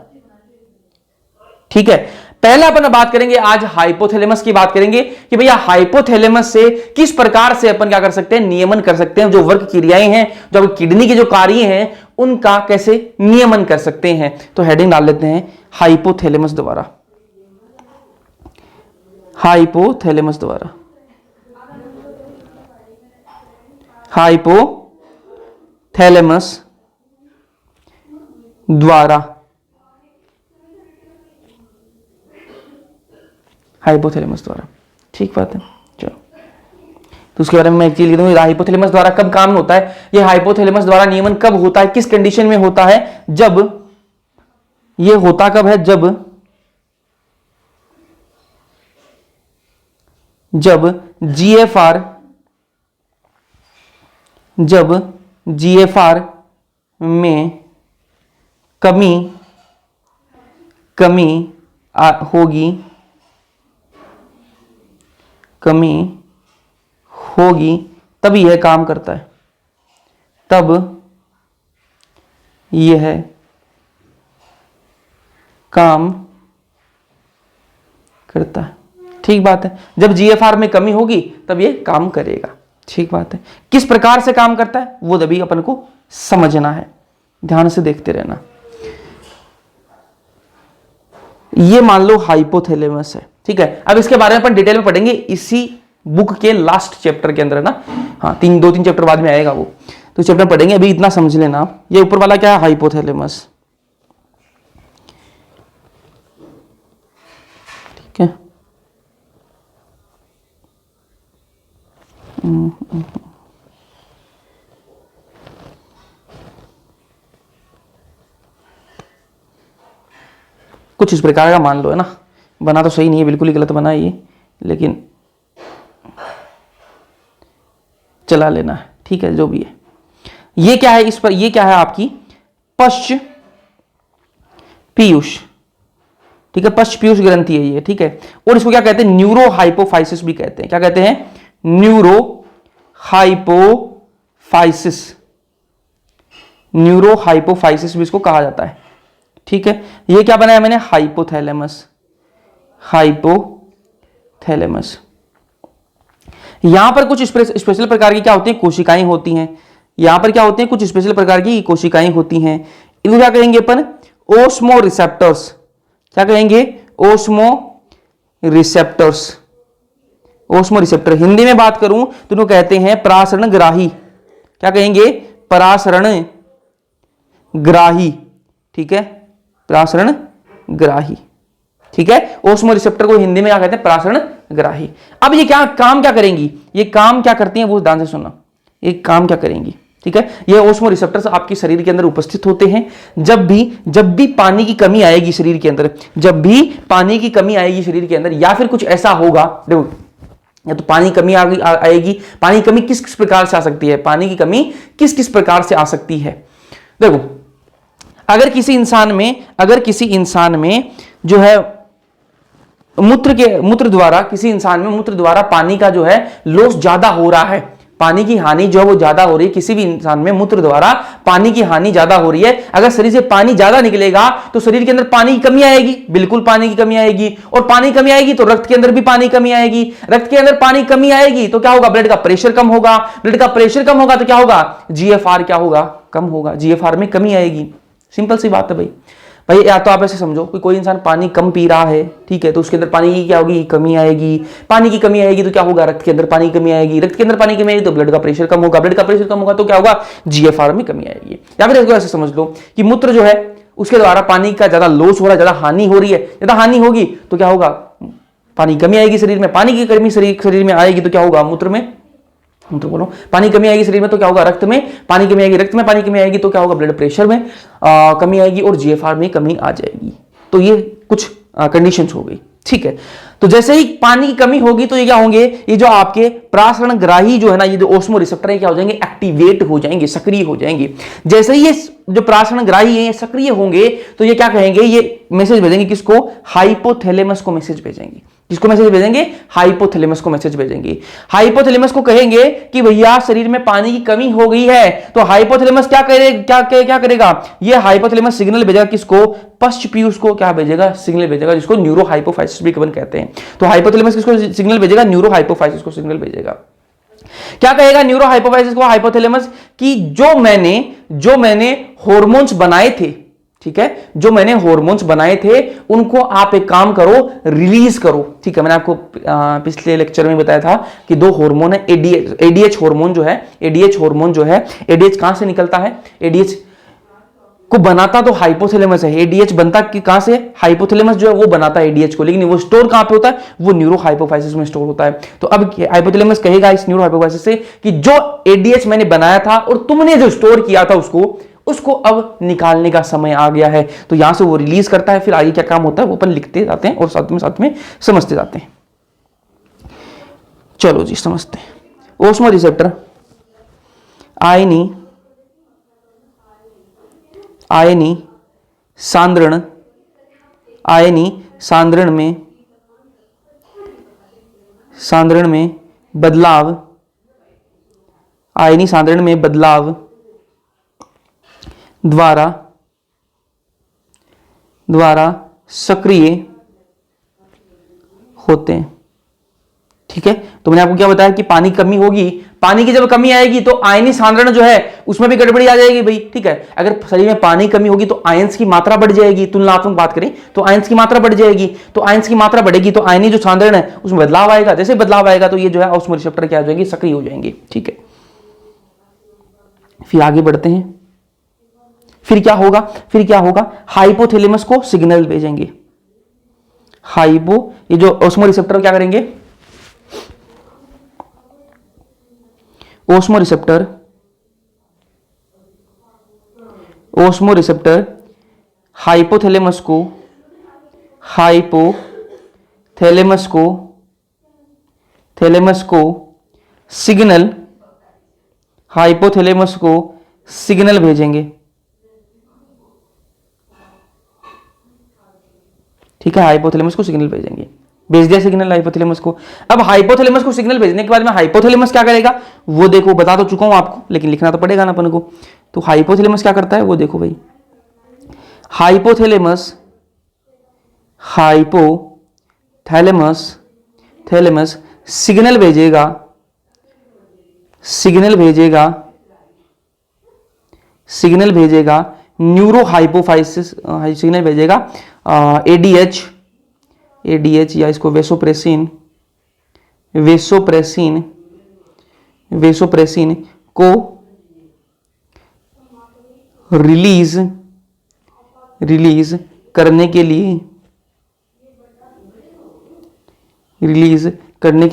[SPEAKER 1] ठीक है। पहले अपन बात करेंगे आज हाइपोथैलेमस की बात करेंगे कि भैया हाइपोथैलेमस से किस प्रकार से अपन क्या कर सकते हैं, नियमन कर सकते हैं, जो वर्ग क्रियाएं हैं, जो किडनी के जो कार्य हैं उनका कैसे नियमन कर सकते हैं। तो हेडिंग डाल लेते हैं हाइपोथैलेमस द्वारा, हाइपोथैलेमस द्वारा, हाइपोथैलेमस द्वारा, हाइपोथैलेमस द्वारा, ठीक बात है। चलो तो उसके बारे में मैं एक चीज लिख दूं, हाइपोथैलेमस द्वारा कब काम होता है, ये हाइपोथैलेमस द्वारा नियमन कब होता है, किस कंडीशन में होता है, जब ये होता कब है, जब जीएफआर जब जीएफआर में कमी होगी तब यह काम करता है, तब यह काम करता है। ठीक बात है, जब जीएफआर में कमी होगी तब ये काम करेगा। ठीक बात है, किस प्रकार से काम करता है वो अभी अपन को समझना है, ध्यान से देखते रहना। ये मान लो हाइपोथैलेमस है, ठीक है। अब इसके बारे में अपन डिटेल में पढ़ेंगे इसी बुक के लास्ट चैप्टर के अंदर, है ना। हाँ, दो तीन चैप्टर बाद में आएगा वो, तो चैप्टर पढ़ेंगे, अभी इतना समझ लेना आप। ये ऊपर वाला क्या है, हाइपोथैलेमस, ठीक है। कुछ इस प्रकार का मान लो, है ना। बना तो सही नहीं है, बिल्कुल ही गलत बना है ये, लेकिन चला लेना है, ठीक है, जो भी है। ये क्या है, इस पर ये क्या है आपकी पश्च पीयूष, ठीक है, पश्च पीयूष ग्रंथि है ये, ठीक है। और इसको क्या कहते हैं, न्यूरो हाइपोफाइसिस भी कहते हैं। क्या कहते हैं, न्यूरो हाइपोफाइसिस, न्यूरो हाइपोफाइसिस भी इसको कहा जाता है, ठीक है। ये क्या बनाया मैंने, हाइपोथैलेमस, हाइपोथैलेमस। यहां पर कुछ स्पेशल प्रकार की क्या होती है, कोशिकाएं होती हैं। यहां पर क्या होते हैं, कुछ स्पेशल प्रकार की कोशिकाएं होती हैं। इनको क्या कहेंगे अपन, ओस्मो रिसेप्टर्स। क्या कहेंगे, osmo receptors, osmo receptor. Hindi में बात करूं तो इनको कहते हैं परासरण ग्राही। क्या कहेंगे, परासरण ग्राही, ठीक है, परासरण ग्राही, ठीक है। ओस्मो रिसेप्टर को हिंदी में क्या कहते हैं, परासरण ग्राही। अब ये क्या काम क्या करेंगी, ये काम क्या करती हैं वो ध्यान से सुनना, ये काम क्या करेंगी, ठीक है। ये ओस्मो रिसेप्टर्स आपके शरीर के अंदर उपस्थित होते हैं। जब भी पानी की कमी आएगी शरीर के अंदर, जब भी पानी की कमी आएगी शरीर के अंदर, या फिर कुछ ऐसा होगा, देखो, या तो पानी कमी आएगी। पानी कमी किस किस प्रकार से आ सकती है, पानी की कमी किस किस प्रकार से आ सकती है। देखो, अगर किसी इंसान में जो है मूत्र द्वारा, किसी इंसान में मूत्र द्वारा पानी का जो है लॉस ज्यादा हो रहा है, पानी की हानि जो है वो ज्यादा हो रही है, किसी भी इंसान में मूत्र द्वारा पानी की हानि ज्यादा हो रही है, अगर शरीर से पानी ज्यादा निकलेगा तो शरीर के अंदर पानी की कमी आएगी, बिल्कुल पानी की कमी आएगी। और पानी कमी आएगी तो रक्त के अंदर भी पानी कमी आएगी, रक्त के अंदर पानी कमी आएगी तो क्या होगा, ब्लड का प्रेशर कम होगा, ब्लड का प्रेशर कम होगा तो क्या होगा, जीएफआर क्या होगा, कम होगा, जीएफआर में कमी आएगी। सिंपल सी बात है भाई, या तो आप ऐसे समझो कि कोई इंसान पानी कम पी रहा है, ठीक है, तो उसके अंदर पानी की क्या होगी, कमी आएगी। पानी की कमी आएगी तो क्या होगा, रक्त के अंदर पानी की कमी आएगी, रक्त के अंदर पानी की कमी आएगी तो ब्लड का प्रेशर कम होगा, ब्लड का प्रेशर कम होगा तो क्या होगा, जीएफआर में कमी आएगी। या फिर इसको ऐसे समझ लो कि मूत्र जो है उसके द्वारा पानी का ज्यादा लॉस हो रहा है, ज्यादा हानि हो रही है, ज्यादा हानि होगी तो क्या होगा, पानी की कमी आएगी शरीर में। पानी की कमी शरीर में आएगी तो क्या होगा, मूत्र में, तो बोलो, पानी कमी आएगी शरीर में तो क्या होगा, रक्त में पानी कमी आएगी, रक्त में पानी कमी आएगी तो क्या होगा, ब्लड प्रेशर में कमी आएगी और जीएफआर में कमी आ जाएगी। तो ये कुछ कंडीशंस हो गई, ठीक है। तो जैसे ही पानी की कमी होगी तो ये क्या होंगे, ये जो आपके परासरण ग्राही जो है ना, ये जो ओस्मो रिसेप्टर है क्या हो जाएंगे, एक्टिवेट हो जाएंगे, सक्रिय हो जाएंगे। जैसे ही ये जो परासरण ग्राही है सक्रिय होंगे तो ये क्या कहेंगे, ये मैसेज भेजेंगे किसको, हाइपोथैलेमस को मैसेज भेजेंगे। किसको मैसेज भेजेंगे, हाइपोथैलेमस को मैसेज भेजेंगे। हाइपोथैलेमस को कहेंगे कि भैया शरीर में पानी की कमी हो गई है, तो हाइपोथैलेमस क्या करेगा, ये हाइपोथैलेमस सिग्नल भेजेगा किसको, पश्च पीयूष को क्या भेजेगा, सिग्नल भेजेगा, जिसको न्यूरो हाइपोफाइसिस भी कहते हैं। तो हाइपोथैलेमस किसको सिग्नल भेजेगा, न्यूरो हाइपोफाइसिस को सिग्नल भेजेगा। क्या कहेगा न्यूरो हाइपोफाइसिस को, हाइपोथैलेमस कि जो मैंने हॉर्मोन्स बनाए थे, ठीक है, जो मैंने हॉर्मोन्स बनाए थे उनको आप एक काम करो, रिलीज करो, ठीक है। मैंने आपको पिछले लेक्चर में बताया था कि दो हार्मोन है, एडीएच हार्मोन जो है, एडीएच कहां से निकलता है, एडीएच को बनाता तो हाइपोथैलेमस है, एडीएच बनता कहां से, हाइपोथैलेमस जो है वो बनाता है एडीएच को, लेकिन वो स्टोर कहां पे होता है, वो न्यूरो हाइपोफाइसिस में स्टोर होता है। तो अब हाइपोथैलेमस कहेगा इस न्यूरो हाइपोफाइसिस से कि जो एडीएच मैंने बनाया था और तुमने जो स्टोर किया था उसको अब निकालने का समय आ गया है। तो यहां से वो रिलीज करता है, फिर आगे क्या काम होता है वो अपन लिखते जाते हैं और साथ में समझते जाते हैं। चलो जी समझते हैं। ओस्मो रिसेप्टर, आयनी आयनी सांद्रण आयनी सांद्रण में बदलाव आयनी सांद्रण में बदलाव द्वारा सक्रिय होते हैं। ठीक है, तो मैंने आपको क्या बताया कि पानी कमी होगी, पानी की जब कमी आएगी तो आयनी सांद्रण जो है उसमें भी गड़बड़ी आ जाएगी भाई। ठीक है, अगर शरीर में पानी कमी होगी तो आयंस की मात्रा बढ़ जाएगी, तुलनात्मक बात करें तो आयंस की मात्रा बढ़ जाएगी, तो आयंस की मात्रा बढ़ेगी तो आयनी जो सांद्रण है उसमें बदलाव आएगा, जैसे बदलाव आएगा तो ये जो है ऑस्मो रिसेप्टर क्या हो जाएंगे, सक्रिय हो जाएंगे। ठीक है, फिर आगे बढ़ते हैं। फिर क्या होगा, हाइपोथैलेमस को सिग्नल भेजेंगे। ये जो ऑस्मो रिसेप्टर क्या करेंगे, ओस्मो रिसेप्टर हाइपोथैलेमस को सिग्नल भेजेंगे। ठीक है, हाइपोथैलेमस को सिग्नल भेजेंगे, भेज दिया सिग्नल हाइपोथैलेमस को। अब हाइपोथैलेमस को सिग्नल भेजने के बाद में हाइपोथैलेमस क्या करेगा वो देखो, बता तो चुका हूं आपको, लेकिन लिखना तो पड़ेगा ना अपन को। तो हाइपोथैलेमस क्या करता है वो देखो भाई, हाइपोथैलेमस सिग्नल भेजेगा न्यूरो हाइपोफाइसिस, सिग्नल भेजेगा एडीएच या इसको वेसोप्रेसिन को रिलीज करने के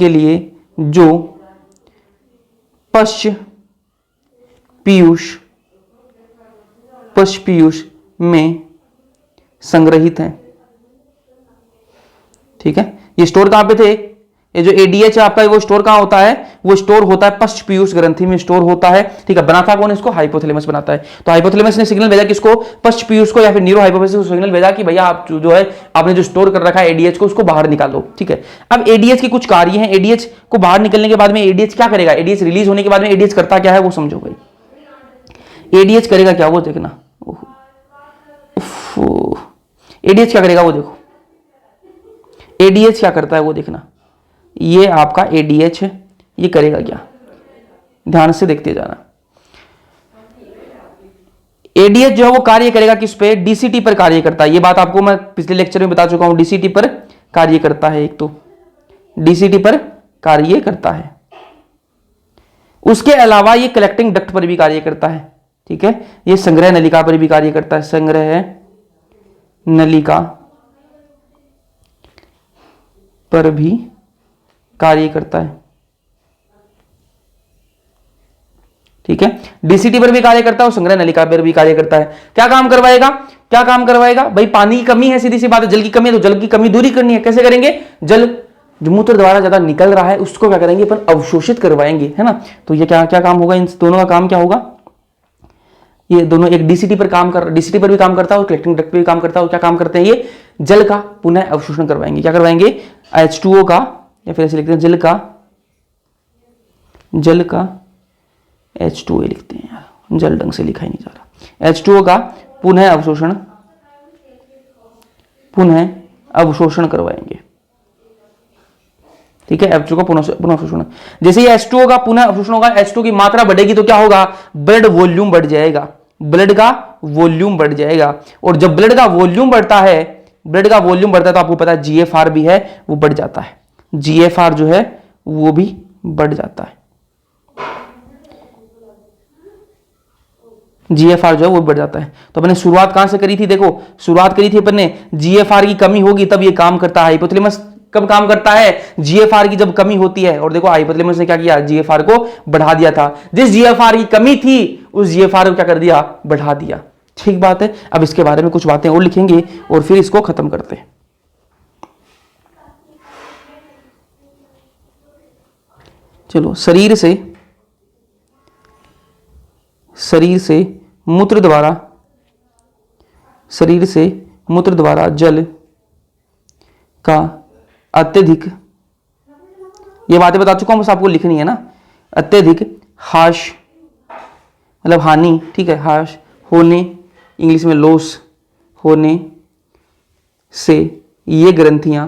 [SPEAKER 1] लिए जो पश्च में संग्रहित है। ठीक है, ये स्टोर कहां पे थे, ये जो एडीएच है आपका वो स्टोर कहां होता है, वो स्टोर होता है पश्च पीयूष ग्रंथि में स्टोर होता है। ठीक है, बनाता कौन इसको, हाइपोथैलेमस बनाता है। तो हाइपोथैलेमस ने सिग्नल भेजा किसको, पश्च पीयूष को या फिर न्यूरो हाइपोफाइसिस को सिग्नल भेजा कि भैया आप जो है आपने जो स्टोर कर रखा है एडीएच को उसको बाहर निकालो। ठीक है, अब एडीएच के कुछ कार्य हैं, एडीएच को बाहर निकलने के बाद में एडीएच क्या करेगा, एडीएच रिलीज होने के बाद में एडीएच करता क्या है वो समझो भाई। एडीएच करेगा क्या वो देखना, एडीएच क्या करेगा वो देखो, एडीएच क्या करता है वो देखना। ये आपका एडीएच है, ये करेगा क्या, ध्यान से देखते जाना। एडीएच जो है वो कार्य करेगा किस पे, डीसीटी पर कार्य करता है। ये बात आपको मैं पिछले लेक्चर में बता चुका हूं, डीसीटी पर कार्य करता है। एक तो डीसीटी पर कार्य करता है, उसके अलावा ये कलेक्टिंग डक्ट पर भी कार्य करता है। ठीक है, ये संग्रह नलिका पर भी कार्य करता है, संग्रह नलिका पर भी कार्य करता है। ठीक है, डीसीटी पर भी कार्य करता है और संग्रह नलिका पर भी कार्य करता है। क्या काम करवाएगा भाई, पानी की कमी है, सीधी सी बात है, जल की कमी है, तो जल की कमी दूरी करनी है। कैसे करेंगे, जल जो मूत्र द्वारा ज्यादा निकल रहा है उसको क्या करेंगे अपन, अवशोषित करवाएंगे, है ना। तो ये क्या काम होगा, इन दोनों का काम क्या होगा, ये दोनों एक डीसीटी पर भी काम करता है और कलेक्टिंग डक्ट पे भी काम करता है। और क्या काम करते हैं, ये जल का पुनः अवशोषण करवाएंगे। क्या करवाएंगे, H2O का, या फिर ऐसे लिखते हैं जल का H2O लिखते हैं यार, जल ढंग से लिखा ही नहीं जा रहा। H2O का पुनः अवशोषण करवाएंगे। ठीक है, H2O का पुनः अवशोषण, जैसे ही H2O का पुनः अवशोषण होगा, H2O की मात्रा बढ़ेगी तो क्या होगा, ब्लड वॉल्यूम बढ़ जाएगा, और जब ब्लड का वॉल्यूम बढ़ता है तो आपको पता है जीएफआर भी है वो बढ़ जाता है, जीएफआर जो है वो भी बढ़ जाता है, जीएफआर जो है वो बढ़ जाता है। तो अपने शुरुआत कहां से करी थी, देखो शुरुआत करी थी अपन ने, जीएफआर की कमी होगी तब ये काम करता है। हाइपोथैलेमस कब काम करता है, जीएफआर की जब कमी होती है। और देखो हाइपोथैलेमस ने क्या किया, जीएफआर को बढ़ा दिया था, जिस जीएफआर की कमी थी उस जीएफआर को क्या कर दिया, बढ़ा दिया। ठीक बात है, अब इसके बारे में कुछ बातें और लिखेंगे और फिर इसको खत्म करते हैं। चलो, शरीर शरीर से मूत्र द्वारा जल का अत्यधिक, ये बातें बता चुका हूं, बस आपको लिखनी है ना, अत्यधिक हाश मतलब हानि, ठीक है, हाश होने, इंग्लिश में लॉस होने से ये ग्राहियां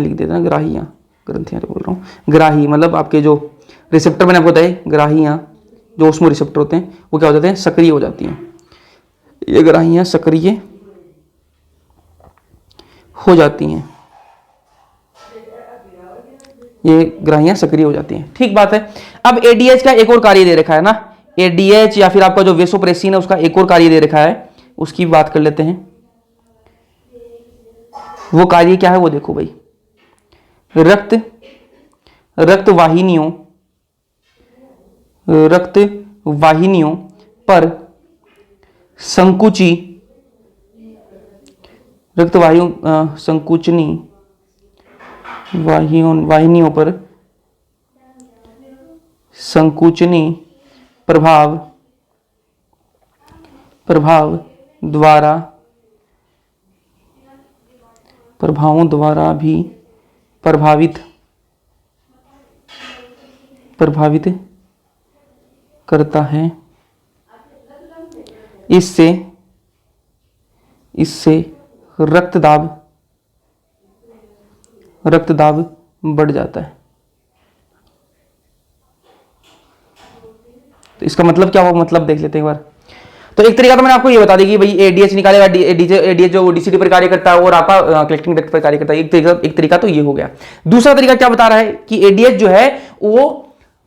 [SPEAKER 1] लिख देते ना, ग्रंथियां बोल रहा हूँ, ग्राही मतलब आपके जो रिसेप्टर मैंने आपको बताया, ग्राहियां जो ओस्मो रिसेप्टर होते हैं वो क्या हो जाते हैं, सक्रिय हो जाती हैं। ये ग्राहियां सक्रिय हो जाती हैं, ये ग्राहियां सक्रिय हो जाती हैं, ठीक बात है। अब एडीएच का एक और कार्य दे रखा है ना, एडीएच या फिर आपका जो वेसोप्रेसिन है उसका एक और कार्य दे रखा है, उसकी बात कर लेते हैं। वो कार्य क्या है वो देखो भाई, रक्त वाहिनियों पर वाहिनियों पर संकुचनी प्रभावों द्वारा भी प्रभावित करता है। इससे रक्तदाब बढ़ जाता है। तो इसका मतलब क्या हुआ, मतलब देख लेते हैं एक बार। तो एक तरीका तो मैंने आपको ये बता दी कि भाई एडीएच निकालेगा, एडीएच जो डीसीटी पर कार्य करता है और आपका कलेक्टिंग डक्ट पर कार्य करता है। एक तरीका तो ये हो गया। दूसरा तरीका क्या बता रहा है कि एडीएच जो है वो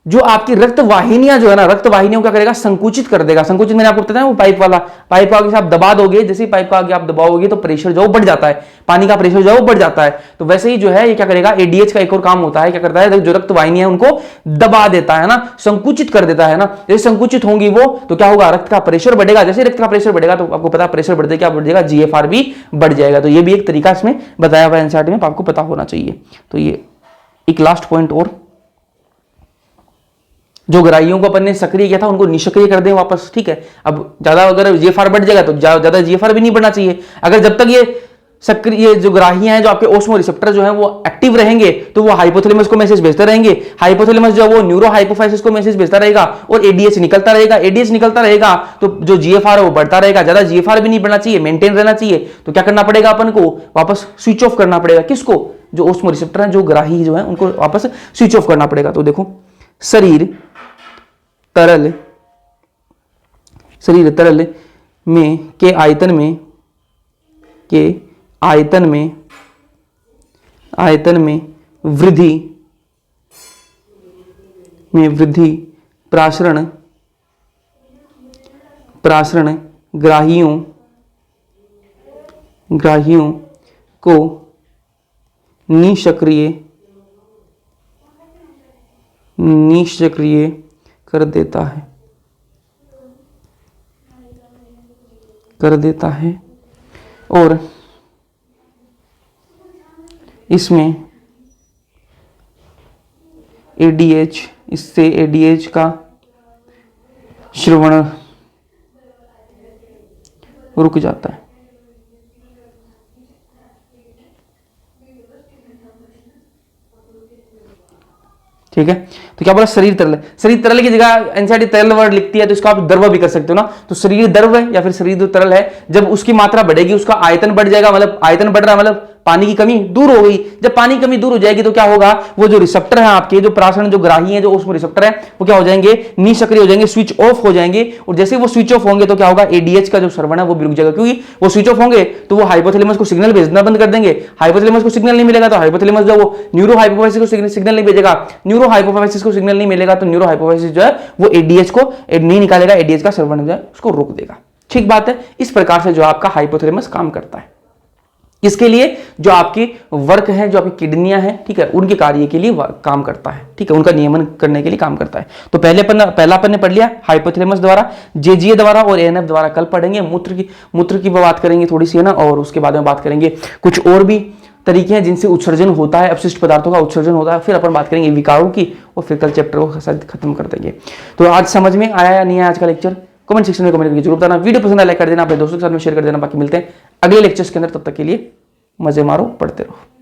[SPEAKER 1] जो आपकी रक्त वाहिनियां जो है ना, रक्त वाहिनियों क्या करेगा, संकुचित कर देगा। संकुचित मैंने आपको बताया वो पाइप वाला, पाइप आगे से आप दबा दोगे, जैसे ही पाइप का आगे आप दबाओगे तो प्रेशर जो बढ़ जाता है, पानी का प्रेशर जो है वो बढ़ जाता है। तो वैसे ही जो है ये क्या करेगा, एडीएच का एक और काम होता है, क्या करता है, जो रक्त वाहिनियां है उनको दबा देता है ना, संकुचित कर देता है ना। जैसे संकुचित होंगी वो तो क्या होगा, रक्त का प्रेशर बढ़ेगा। जैसे रक्त का प्रेशर बढ़ेगा तो आपको पता है प्रेशर बढ़ते क्या बढ़ जाएगा, जीएफआर भी बढ़ जाएगा। तो ये भी एक तरीका इसमें बताया हुआ है एनसीईआरटी में, आपको पता होना चाहिए। तो ये एक लास्ट पॉइंट और, जो ग्राहियों को अपन ने सक्रिय किया था उनको निष्क्रिय कर दें वापस, ठीक है। अब ज्यादा अगर जीएफआर बढ़ जाएगा तो ज्यादा जीएफआर भी नहीं बढ़ना चाहिए। अगर जब तक ये सक्रिय जो ग्राहियां हैं, जो आपके ओस्मो रिसेप्टर जो हैं वो एक्टिव रहेंगे तो वो हाइपोथैलेमस को मैसेज भेजते रहेंगे। हाइपोथैलेमस जो है वो न्यूरो हाइपोफाइसिस को मैसेज भेजता रहेगा और एडीएच निकलता रहेगा। एडीएच निकलता रहेगा तो जो जीएफआर है वो बढ़ता रहेगा। ज्यादा जीएफआर भी नहीं बढ़ना चाहिए, मेंटेन रहना चाहिए। तो क्या करना पड़ेगा अपन को, वापस स्विच ऑफ करना पड़ेगा। किसको, जो ओस्मो रिसेप्टर हैं, जो ग्राही जो है उनको वापस स्विच ऑफ करना पड़ेगा। तो देखो, शरीर तरल में के आयतन में वृद्धि प्रासरण ग्राहियों को निष्क्रिय कर देता है और इसमें इससे एडीएच का श्रवण रुक जाता है। ठीक है, तो क्या बोला, शरीर तरल। शरीर तरल की जगह एनसीईआरटी तरल वर्ड लिखती है तो इसका आप द्रव भी कर सकते हो ना। तो शरीर द्रव है या फिर शरीर जो तरल है, जब उसकी मात्रा बढ़ेगी उसका आयतन बढ़ जाएगा, मतलब आयतन बढ़ रहा है मतलब पानी की कमी दूर हो गई। जब पानी की कमी दूर हो जाएगी तो क्या होगा, वो जो रिसेप्टर है आपके, जो प्रासरण जो ग्राही है, जो उसमें रिसेप्टर है, वो क्या हो जाएंगे, निष्क्रिय हो जाएंगे, स्विच ऑफ हो जाएंगे। और जैसे वो स्विच ऑफ होंगे तो क्या होगा, एडीएच का जो श्रवण है वो भी रुक जाएगा, क्योंकि वो स्विच ऑफ होंगे तो वो हाइपोथैलेमस को सिग्नल भेजना बंद कर देंगे। हाइपोथैलेमस को सिग्नल नहीं मिलेगा तो हाइपोथैलेमस जो वो न्यूरो हाइपोफाइसिस को सिग्नल नहीं भेजेगा, न्यूरो हाइपोफाइसिस को सिग्नल नहीं मिलेगा तो न्यूरो हाइपोफाइसिस जो है वो एडीएच को नहीं निकालेगा, एडीएच का श्रवण जो है उसको रोक देगा। ठीक बात है। इस प्रकार से जो आपका हाइपोथैलेमस काम करता है। इसके लिए जो आपकी वर्क है, जो आपकी किडनियां हैं, ठीक है, उनके कार्य के लिए काम करता है। ठीक है, उनका नियमन करने के लिए काम करता है। तो पहला अपन ने पढ़ लिया हाइपोथैलेमस द्वारा, जेजीए द्वारा और एएनएफ द्वारा। कल पढ़ेंगे मूत्र की बात करेंगे थोड़ी सी, है ना, और उसके बाद में बात करेंगे कुछ और भी तरीके हैं जिनसे उत्सर्जन होता है, अपशिष्ट पदार्थों का उत्सर्जन होता है। फिर अपन बात करेंगे विकारों की और फिर कल चैप्टर को शायद खत्म कर देंगे। तो आज समझ में आया या नहीं आया आज का लेक्चर? कमेंट सेक्शन में कमेंट करके जरूर बताना। वीडियो पसंद आया लाइक कर देना, अपने दोस्तों के साथ में शेयर कर देना। बाकी मिलते हैं अगले लेक्चर्स के अंदर, तब तक के लिए मजे मारो, पढ़ते रहो।